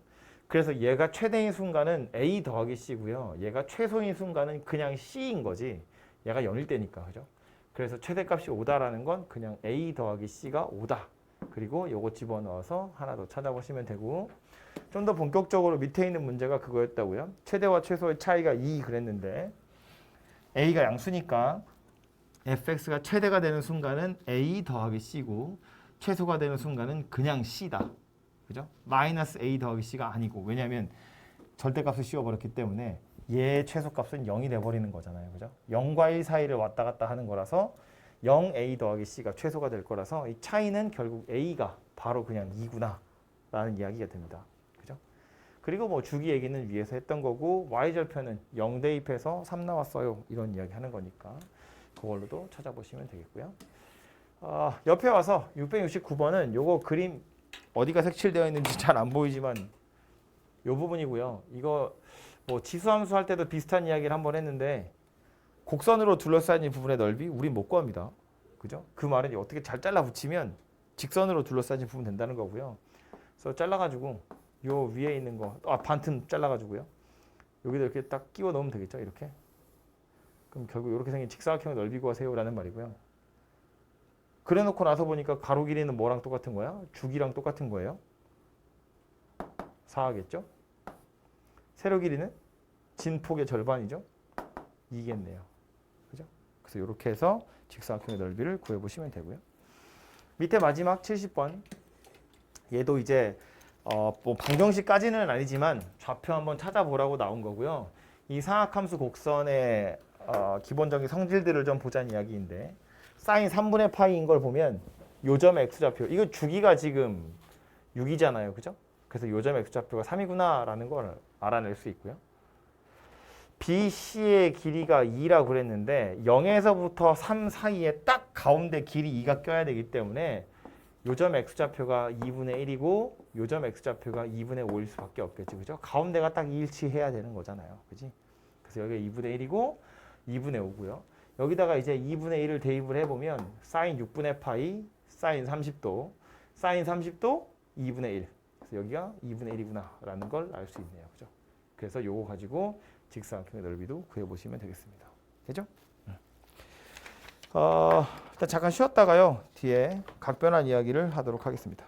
그래서 얘가 최대인 순간은 A 더하기 C고요. 얘가 최소인 순간은 그냥 C인 거지. 얘가 0일 때니까. 그죠? 그래서 최대값이 5다라는 건 그냥 A 더하기 C가 5다. 그리고 요거 집어넣어서 하나 더 찾아보시면 되고, 좀 더 본격적으로 밑에 있는 문제가 그거였다고요. 최대와 최소의 차이가 2 그랬는데 A가 양수니까 fx가 최대가 되는 순간은 A 더하기 C고 최소가 되는 순간은 그냥 C다. 그죠? 마이너스 A 더하기 C가 아니고, 왜냐하면 절대값을 씌워버렸기 때문에 얘의 최소값은 0이 돼버리는 거잖아요. 그죠? 0과 1 사이를 왔다 갔다 하는 거라서 0A 더하기 C가 최소가 될 거라서 이 차이는 결국 A가 바로 그냥 2구나 라는 이야기가 됩니다. 그죠? 그리고 뭐 주기 얘기는 위에서 했던 거고, Y절편은 0 대입해서 3 나왔어요. 이런 이야기 하는 거니까 그걸로도 찾아보시면 되겠고요. 옆에 와서 669번은 요거 그림 어디가 색칠되어 있는지 잘 안 보이지만 요 부분이고요. 이거 뭐 지수함수 할 때도 비슷한 이야기를 한번 했는데, 곡선으로 둘러싸인 이 부분의 넓이 우린 못 구합니다. 그죠? 그 말은 어떻게 잘 잘라 붙이면 직선으로 둘러싸인 부분 된다는 거고요. 그래서 잘라가지고 요 위에 있는 거, 반틈 잘라가지고요. 여기다 이렇게 딱 끼워 넣으면 되겠죠? 이렇게. 그럼 결국 이렇게 생긴 직사각형의 넓이 구하세요라는 말이고요. 그래 놓고 나서 보니까 가로 길이는 뭐랑 똑같은 거야? 주기랑 똑같은 거예요. 4겠죠? 세로 길이는 진폭의 절반이죠? 2겠네요. 그죠? 그래서 이렇게 해서 직사각형의 넓이를 구해보시면 되고요. 밑에 마지막 70번. 얘도 이제 뭐 방정식까지는 아니지만 좌표 한번 찾아보라고 나온 거고요. 이 상악함수 곡선의 기본적인 성질들을 좀 보자는 이야기인데, 사인 3분의 파이인 걸 보면 요점의 x좌표, 이거 주기가 지금 6이잖아요. 그죠? 그래서 요점의 x좌표가 3이구나 라는 걸 알아낼 수 있고요. BC의 길이가 2라고 그랬는데 0에서부터 3 사이에 딱 가운데 길이 2가 껴야 되기 때문에 요점 x좌표가 2분의 1이고 요점 x좌표가 2분의 5일 수밖에 없겠지. 그죠? 가운데가 딱 일치해야 되는 거잖아요. 그지? 그래서 여기가 2분의 1이고 2분의 5고요. 여기다가 이제 2분의 1을 대입을 해보면 사인 6분의 파이, 사인 30도, 사인 30도, 2분의 1. 그래서 여기가 2분의 1이구나 라는 걸 알 수 있네요. 그죠? 그래서 요거 가지고 직사각형의 넓이도 구해보시면 되겠습니다. 되죠? 일단 잠깐 쉬었다가요. 뒤에 각변환 이야기를 하도록 하겠습니다.